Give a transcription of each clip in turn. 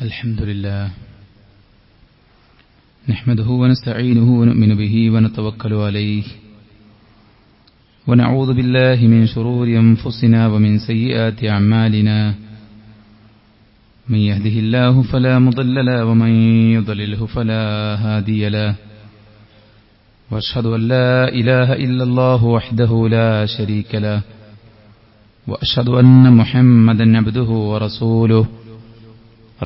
الحمد لله نحمده ونستعينه ونؤمن به ونتوكل عليه ونعوذ بالله من شرور أنفسنا ومن سيئات أعمالنا من يهده الله فلا مضل له ومن يضلله فلا هادي له وأشهد أن لا إله إلا الله وحده لا شريك له وأشهد أن محمدا عبده ورسوله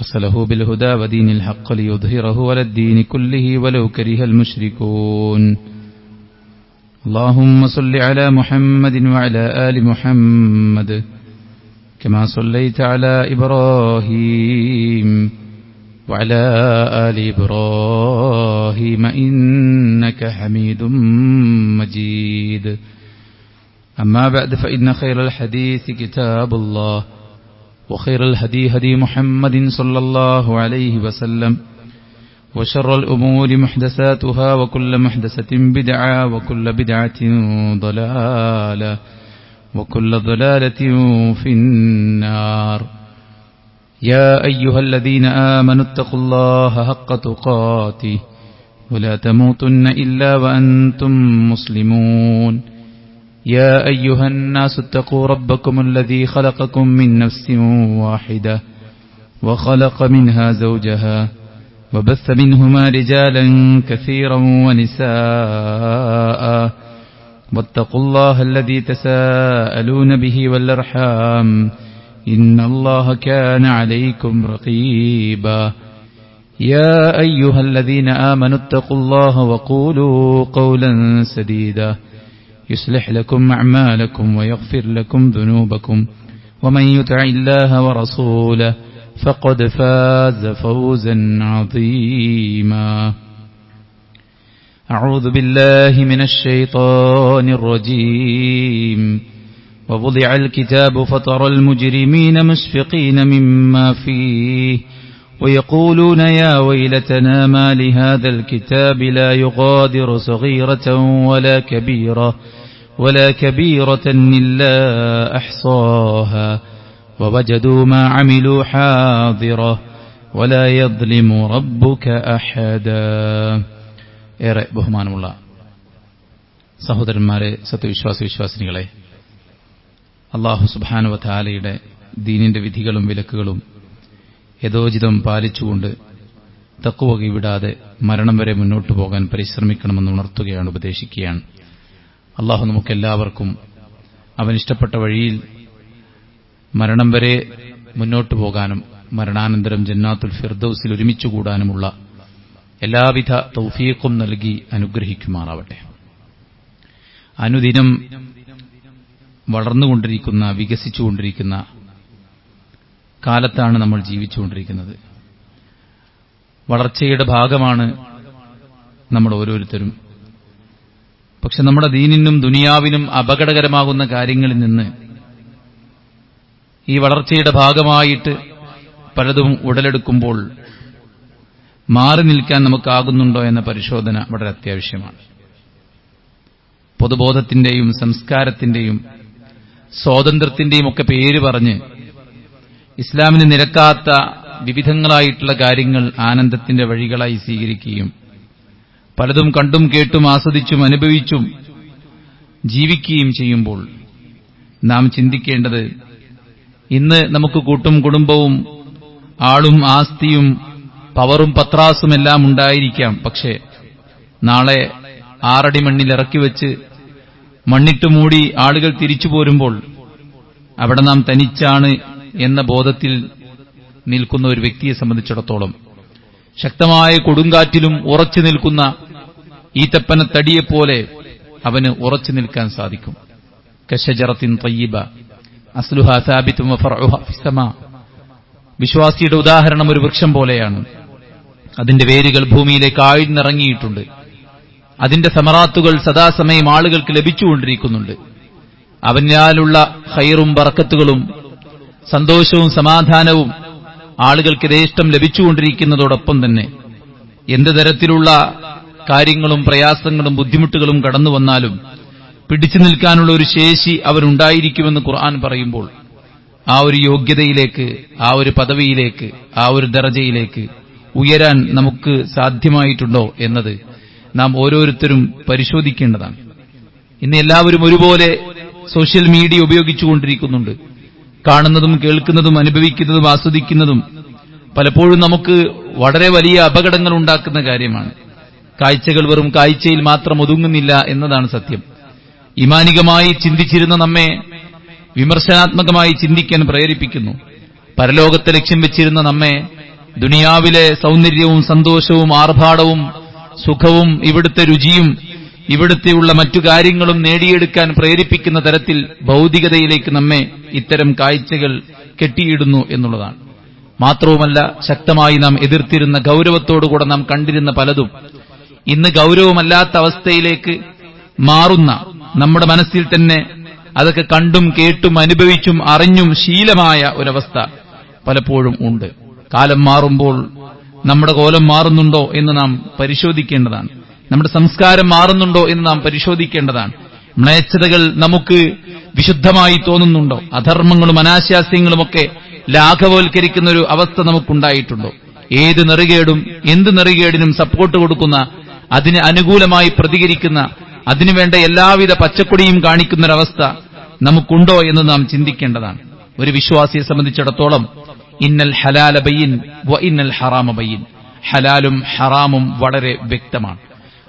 أرسله بالهدى ودين الحق ليظهره على الدين كله ولو كره المشركون اللهم صل على محمد وعلى آل محمد كما صليت على إبراهيم وعلى آل إبراهيم إنك حميد مجيد أما بعد فإن خير الحديث كتاب الله وخير الهدي هدي محمد صلى الله عليه وسلم وشر الأمور محدثاتها وكل محدثة بدعة وكل بدعة ضلالة وكل ضلالة في النار يا أيها الذين آمنوا اتقوا الله حق تقاته ولا تموتن إلا وأنتم مسلمون يا أيها الناس اتقوا ربكم الذي خلقكم من نفس واحدة وخلق منها زوجها وبث منهما رجالا كثيرا ونساء واتقوا الله الذي تساءلون به والأرحام إن الله كان عليكم رقيبا يا أيها الذين آمنوا اتقوا الله وقولوا قولا سديدا يصلح لكم أعمالكم ويغفر لكم ذنوبكم ومن يطع الله ورسوله فقد فاز فوزا عظيما أعوذ بالله من الشيطان الرجيم ووضع الكتاب فترى المجرمين مشفقين مما فيه ويقولون يا ويلتنا ما لهذا الكتاب لا يغادر صغيرة ولا كبيرة إلا أحصاها ووجدوا ما عملوا حاضرة ولا يظلم ربك أحدا ഏറെ ബഹുമാനമുള്ള സഹോദരന്മാരെ, സത്യവിശ്വാസിനികളെ, അല്ലാഹു സുബ്ഹാനഹു വ തആലയുടെ ദീനിന്റെ വിധികളും വിലക്കുകളും യഥോചിതം പാലിച്ചുകൊണ്ട് തഖ്വ കൈവിടാതെ മരണം വരെ മുന്നോട്ടു പോകാൻ പരിശ്രമിക്കണമെന്ന് ഉണർത്തുകയാണ്, ഉപദേശിക്കുകയാണ്. അല്ലാഹു നമുക്കെല്ലാവർക്കും അവനിഷ്ടപ്പെട്ട വഴിയിൽ മരണം വരെ മുന്നോട്ടു പോകാനും മരണാനന്തരം ജന്നാത്തുൽ ഫിർദൗസിൽ ഒരുമിച്ചുകൂടാനുമുള്ള എല്ലാവിധ തൗഫീഖും നൽകി അനുഗ്രഹിക്കുമാറാവട്ടെ. അനുദിനം വളർന്നുകൊണ്ടിരിക്കുന്ന, വികസിച്ചുകൊണ്ടിരിക്കുന്ന കാലത്താണ് നമ്മൾ ജീവിച്ചുകൊണ്ടിരിക്കുന്നത്. വളർച്ചയുടെ ഭാഗമാണ് നമ്മൾ ഓരോരുത്തരും. പക്ഷെ നമ്മുടെ ദീനിനും ദുനിയാവിനും അപകടകരമാകുന്ന കാര്യങ്ങളിൽ നിന്ന് ഈ വളർച്ചയുടെ ഭാഗമായിട്ട് പലതും ഉടലെടുക്കുമ്പോൾ മാറി നിൽക്കാൻ നമുക്കാകുന്നുണ്ടോ എന്ന പരിശോധന വളരെ അത്യാവശ്യമാണ്. പൊതുബോധത്തിന്റെയും സംസ്കാരത്തിന്റെയും സ്വാതന്ത്ര്യത്തിന്റെയും ഒക്കെ പേര് പറഞ്ഞ് ഇസ്ലാമിന് നിരക്കാത്ത വിവിധങ്ങളായിട്ടുള്ള കാര്യങ്ങൾ ആനന്ദത്തിന്റെ വഴികളായി സ്വീകരിക്കുകയും പലതും കണ്ടും കേട്ടും ആസ്വദിച്ചും അനുഭവിച്ചും ജീവിക്കുകയും ചെയ്യുമ്പോൾ നാം ചിന്തിക്കേണ്ടത്, ഇന്ന് നമുക്ക് കൂട്ടും കുടുംബവും ആളും ആസ്തിയും പവറും പത്രാസുമെല്ലാം ഉണ്ടായിരിക്കാം. പക്ഷേ നാളെ 6 അടി മണ്ണിൽ ഇറക്കി വെച്ച് മണ്ണിട്ട് മൂടി ആളുകൾ തിരിച്ചു പോരുമ്പോൾ അവിടെ നാം തനിച്ചാണ് എന്ന ബോധത്തിൽ നിൽക്കുന്ന ഒരു വ്യക്തിയെ സംബന്ധിച്ചിടത്തോളം ശക്തമായ കൊടുങ്കാറ്റിലും ഉറച്ചു നിൽക്കുന്ന ഈത്തപ്പനത്തടിയെപ്പോലെ അവന് ഉറച്ചു നിൽക്കാൻ സാധിക്കും. കശജറത്തിൻ തയ്യിബ അസ്ലുഹാ സാബിത്തും വഫർഉഹാ ഫിസ്സമാ. വിശ്വാസിയുടെ ഉദാഹരണം ഒരു വൃക്ഷം പോലെയാണ്. അതിന്റെ വേരുകൾ ഭൂമിയിലേക്ക് ആഴ്ന്നിറങ്ങിയിട്ടുണ്ട്. അതിന്റെ സമറാത്തുകൾ സദാസമയം ആളുകൾക്ക് ലഭിച്ചുകൊണ്ടിരിക്കുന്നുണ്ട്. അവനാലുള്ള ഖൈറും ബറക്കത്തുകളും സന്തോഷവും സമാധാനവും ആളുകൾക്ക് യഥേഷ്ടം ലഭിച്ചുകൊണ്ടിരിക്കുന്നതോടൊപ്പം തന്നെ എന്ത് തരത്തിലുള്ള കാര്യങ്ങളും പ്രയാസങ്ങളും ബുദ്ധിമുട്ടുകളും കടന്നു വന്നാലും പിടിച്ചു നിൽക്കാനുള്ള ഒരു ശേഷി അവരുണ്ടായിരിക്കുമെന്ന് ഖുർആൻ പറയുമ്പോൾ ആ ഒരു യോഗ്യതയിലേക്ക്, ആ ഒരു പദവിയിലേക്ക്, ആ ഒരു ദർജയിലേക്ക് ഉയരാൻ നമുക്ക് സാധ്യമായിട്ടുണ്ടോ എന്നത് നാം ഓരോരുത്തരും പരിശോധിക്കേണ്ടതാണ്. ഇന്ന് എല്ലാവരും ഒരുപോലെ സോഷ്യൽ മീഡിയ ഉപയോഗിച്ചുകൊണ്ടിരിക്കുന്നുണ്ട്. കാണുന്നതും കേൾക്കുന്നതും അനുഭവിക്കുന്നതും ആസ്വദിക്കുന്നതും പലപ്പോഴും നമുക്ക് വളരെ വലിയ അപകടങ്ങൾ ഉണ്ടാക്കുന്ന കാര്യമാണ്. കാഴ്ചകൾ വെറും കാഴ്ചയിൽ മാത്രം ഒതുങ്ങുന്നില്ല എന്നതാണ് സത്യം. ഈമാനികമായി ചിന്തിച്ചിരുന്ന നമ്മെ വിമർശനാത്മകമായി ചിന്തിക്കാൻ പ്രേരിപ്പിക്കുന്നു. പരലോകത്തെ ലക്ഷ്യം വെച്ചിരുന്ന നമ്മെ ദുനിയാവിലെ സൗന്ദര്യവും സന്തോഷവും ആർഭാടവും സുഖവും ഇവിടുത്തെ രുചിയും ഇവിടുത്തെയുള്ള മറ്റു കാര്യങ്ങളും നേടിയെടുക്കാൻ പ്രേരിപ്പിക്കുന്ന തരത്തിൽ ഭൗതികതയിലേക്ക് നമ്മെ ഇത്തരം കാഴ്ചകൾ കെട്ടിയിടുന്നു എന്നുള്ളതാണ്. മാത്രവുമല്ല, ശക്തമായി നാം എതിർത്തിരുന്ന, ഗൗരവത്തോടുകൂടെ നാം കണ്ടിരുന്ന പലതും ഇന്ന് ഗൗരവമല്ലാത്ത അവസ്ഥയിലേക്ക് മാറുന്ന, നമ്മുടെ മനസ്സിൽ തന്നെ അതൊക്കെ കണ്ടും കേട്ടും അനുഭവിച്ചും അറിഞ്ഞും ശീലമായ ഒരവസ്ഥ പലപ്പോഴും ഉണ്ട്. കാലം മാറുമ്പോൾ നമ്മുടെ കോലം മാറുന്നുണ്ടോ എന്ന് നാം പരിശോധിക്കേണ്ടതാണ്. നമ്മുടെ സംസ്കാരം മാറുന്നുണ്ടോ എന്ന് നാം പരിശോധിക്കേണ്ടതാണ്. മ്ലേച്ഛതകൾ നമുക്ക് വിശുദ്ധമായി തോന്നുന്നുണ്ടോ? അധർമ്മങ്ങളും അനാശാസ്യങ്ങളുമൊക്കെ ലാഘവവൽക്കരിക്കുന്ന ഒരു അവസ്ഥ നമുക്കുണ്ടായിട്ടുണ്ടോ? ഏത് നെറികേടും എന്ത് നെറികേടിനും സപ്പോർട്ട് കൊടുക്കുന്ന, അതിന് അനുകൂലമായി പ്രതികരിക്കുന്ന, അതിനുവേണ്ട എല്ലാവിധ പച്ചക്കൊടിയും കാണിക്കുന്നൊരവസ്ഥ നമുക്കുണ്ടോ എന്ന് നാം ചിന്തിക്കേണ്ടതാണ്. ഒരു വിശ്വാസിയെ സംബന്ധിച്ചിടത്തോളം ഇന്നൽ ഹലാല ബയ്യിൻ വ ഇന്നൽ ഹറാമ ബയ്യിൻ, ഹലാലും ഹറാമും വളരെ വ്യക്തമാണ്.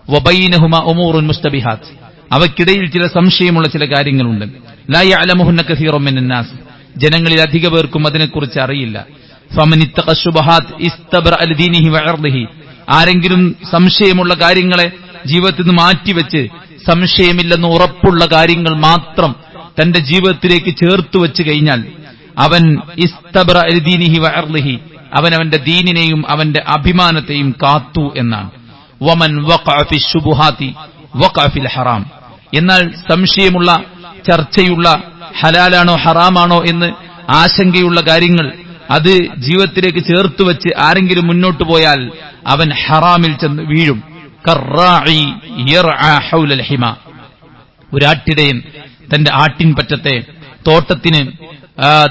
വബൈനഹുമാ ഉമൂറുൻ മുസ്തബിഹാത്ത്, അവയ്ക്കിടയിൽ ചില സംശയമുള്ള ചില കാര്യങ്ങളുണ്ട്. ലാ യഅലമുഹുന്ന കസീറുൻ മിനൻ നാസ്, ജനങ്ങളിൽ അധിക പേർക്കും അതിനെക്കുറിച്ച് അറിയില്ല. ഫമൻ ഇത്തഖ ശുബഹാത്ത് ഇസ്തബ്റഅ ലിദീനിഹി വഇർദിഹി, ആരെങ്കിലും സംശയമുള്ള കാര്യങ്ങളെ ജീവിതത്തിൽ നിന്ന് മാറ്റിവെച്ച് സംശയമില്ലെന്ന് ഉറപ്പുള്ള കാര്യങ്ങൾ മാത്രം തന്റെ ജീവിതത്തിലേക്ക് ചേർത്തു വെച്ച് കഴിഞ്ഞാൽ അവൻ ഇസ്തബ്റഅ ലിദീനിഹി വഇർദിഹി, അവനവന്റെ ദീനിനെയും അവന്റെ അഭിമാനത്തെയും കാത്തു എന്നാണ്. വമൻ വഖഅ ഫി ശുബഹാത്തി വഖഅ ഫിൽ ഹറാം, എന്നാൽ സംശയമുള്ള, ചർച്ചയുള്ള, ഹലാലാണോ ഹറാമാണോ എന്ന് ആശങ്കയുള്ള കാര്യങ്ങൾ അത് ജീവിതത്തിലേക്ക് ചേർത്തു വെച്ച് ആരെങ്കിലും മുന്നോട്ടു പോയാൽ അവൻ ഹറാമിൽ ചെന്ന് വീഴും. കർറാഇ യർആ ഹൗലൽ ഹിമ, ഒരാട്ടിടയൻ തന്റെ ആട്ടിൻപറ്റത്തെ, തോട്ടത്തിന്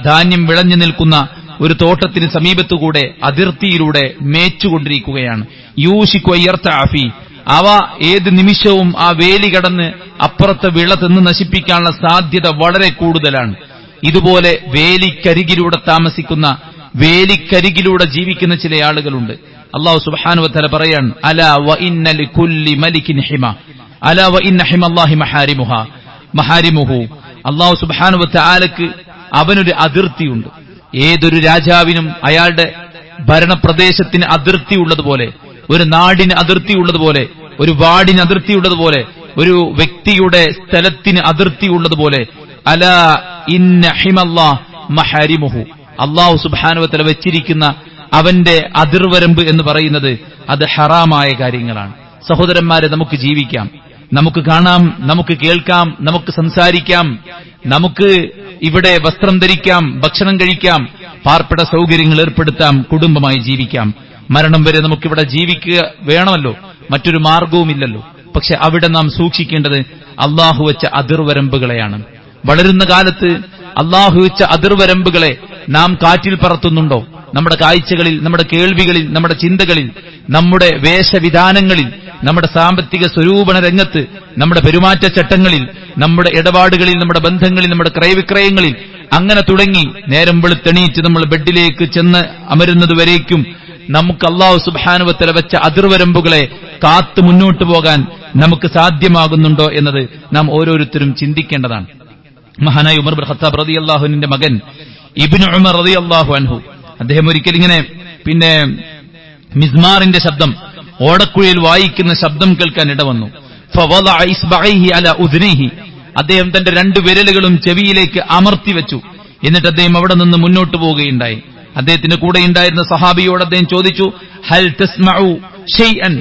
ധാന്യം വിളഞ്ഞു നിൽക്കുന്ന ഒരു തോട്ടത്തിന് സമീപത്തുകൂടെ അതിർത്തിയിലൂടെ മേച്ചുകൊണ്ടിരിക്കുകയാണ്. യൂശിക്കു യർതഅഫി, അവ ഏത് നിമിഷവും ആ വേലി കടന്ന് അപ്പുറത്തെ വിള തിന്ന് നശിപ്പിക്കാനുള്ള സാധ്യത വളരെ കൂടുതലാണ്. ഇതുപോലെ വേലിക്കരികിലൂടെ താമസിക്കുന്ന, വേലിക്കരികിലൂടെ ജീവിക്കുന്ന ചില ആളുകളുണ്ട്. അല്ലാഹു സുബ്ഹാനഹു വ തആല പറയാണ്, അലാ വ ഇന്ന ലികുല്ലി മലികിൻ ഹിമ, അലാ വ ഇന്ന ഹിമല്ലാഹി മഹാരിമുഹു. അല്ലാഹു സുബ്ഹാനഹു വ തആലക്ക് അവനൊരു അതിർത്തിയുണ്ട്. ഏതൊരു രാജാവിനും അയാളുടെ ഭരണപ്രദേശത്തിന് അതിർത്തി ഉള്ളതുപോലെ, ഒരു നാടിന് അതിർത്തി ഉള്ളതുപോലെ, ഒരു വാർഡിന് അതിർത്തി ഉള്ളതുപോലെ, ഒരു വ്യക്തിയുടെ സ്ഥലത്തിന് അതിർത്തി ഉള്ളതുപോലെ, അലാ ഇന്ന ഹിമല്ലാഹ് മഹാരിമുഹു, അല്ലാഹു സുബ്ഹാനഹു വ തആല വെച്ചിരിക്കുന്ന അവന്റെ അതിർവരമ്പ് എന്ന് പറയുന്നത് അത് ഹറാമായ കാര്യങ്ങളാണ്. സഹോദരന്മാരെ, നമുക്ക് ജീവിക്കാം, നമുക്ക് കാണാം, നമുക്ക് കേൾക്കാം, നമുക്ക് സംസാരിക്കാം, നമുക്ക് ഇവിടെ വസ്ത്രം ധരിക്കാം, ഭക്ഷണം കഴിക്കാം, പാർപ്പിട സൗകര്യങ്ങൾ ഏർപ്പെടുത്താം, കുടുംബമായി ജീവിക്കാം. മരണം വരെ നമുക്കിവിടെ ജീവിക്കുക വേണമല്ലോ, മറ്റൊരു മാർഗവുമില്ലല്ലോ. പക്ഷെ അവിടെ നാം സൂക്ഷിക്കേണ്ടത് അള്ളാഹു വെച്ച അതിർവരമ്പുകളെയാണ്. വളരുന്ന കാലത്ത് അള്ളാഹു വെച്ച അതിർവരമ്പുകളെ നാം കാറ്റിൽ പറത്തുന്നുണ്ടോ? നമ്മുടെ കാഴ്ചകളിൽ, നമ്മുടെ കേൾവികളിൽ, നമ്മുടെ ചിന്തകളിൽ, നമ്മുടെ വേഷവിധാനങ്ങളിൽ, നമ്മുടെ സാമ്പത്തിക സ്വരൂപണ രംഗത്ത്, നമ്മുടെ പെരുമാറ്റച്ചട്ടങ്ങളിൽ, നമ്മുടെ ഇടപാടുകളിൽ, നമ്മുടെ ബന്ധങ്ങളിൽ, നമ്മുടെ ക്രയവിക്രയങ്ങളിൽ, അങ്ങനെ തുടങ്ങി നേരം വെളുത്തെണീറ്റ് നമ്മൾ ബെഡിലേക്ക് ചെന്ന് അമരുന്നതുവരേക്കും നമുക്ക് അല്ലാഹു സുബ്ഹാനഹു വ തആല വെച്ച അതിർവരമ്പുകളെ കാത്തു മുന്നോട്ടു പോകാൻ നമുക്ക് സാധ്യമാകുന്നുണ്ടോ എന്നത് നാം ഓരോരുത്തരും ചിന്തിക്കേണ്ടതാണ്. മഹാനായ ഉമർ ഇബ്നു ഖത്താബ് റളിയല്ലാഹു അൻഹുവിന്റെ മകൻ ഇബ്നു ഉമർ റളിയല്ലാഹു അൻഹു, അദ്ദേഹം ഒരിക്കൽ ഇങ്ങനെ മിസ്മാറിന്റെ ശബ്ദം, ഓടക്കുഴയിൽ വായിക്കുന്ന ശബ്ദം കേൾക്കാൻ ഇടവന്നു. ഫവളഅ ഇസ്ബഅൈഹി അലാ ഉദ്നിഹി, അദ്ദേഹം തന്റെ രണ്ട് വിരലുകളും ചെവിയിലേക്ക് അമർത്തി വെച്ചു. എന്നിട്ട് അദ്ദേഹം അവിടെ നിന്ന് മുന്നോട്ട് പോവുകയുണ്ടായി. അദ്ദേഹത്തിന്റെ കൂടെ ഉണ്ടായിരുന്ന സഹാബിയോട് അദ്ദേഹം ചോദിച്ചു, ഹൽ തസ്മഉ ഷൈഅൻ,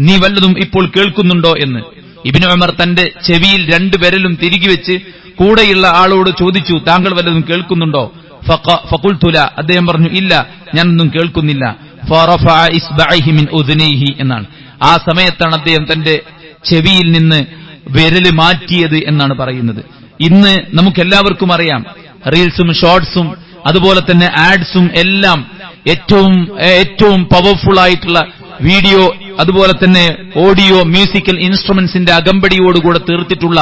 നീ വല്ലതും ഇപ്പോൾ കേൾക്കുന്നുണ്ടോ എന്ന്. ഇബ്നു ഉമർ തന്റെ ചെവിയിൽ രണ്ട് വിരലും തിരികെ വെച്ച് കൂടെയുള്ള ആളോട് ചോദിച്ചു, താങ്കൾ വല്ലതും കേൾക്കുന്നുണ്ടോ? ഫഖുൽതു ലാ, അദ്ദേഹം പറഞ്ഞു, ഇല്ല, ഞാനൊന്നും കേൾക്കുന്നില്ല. ഫറഫഅ ഇസ്ബഅൈഹി മിൻ ഉദ്നിഹി എന്നാണ്. ആ സമയത്താണ് അദ്ദേഹം തന്റെ ചെവിയിൽ നിന്ന് വിരല് മാറ്റിയത് എന്നാണ് പറയുന്നത്. ഇന്ന് നമുക്കെല്ലാവർക്കും അറിയാം, റീൽസും ഷോർട്സും അതുപോലെ തന്നെ ആഡ്സും എല്ലാം ഏറ്റവും പവർഫുൾ ആയിട്ടുള്ള വീഡിയോ അതുപോലെ തന്നെ ഓഡിയോ മ്യൂസിക്കൽ ഇൻസ്ട്രുമെന്റ്സിന്റെ അകമ്പടിയോടുകൂടെ തീർത്തിട്ടുള്ള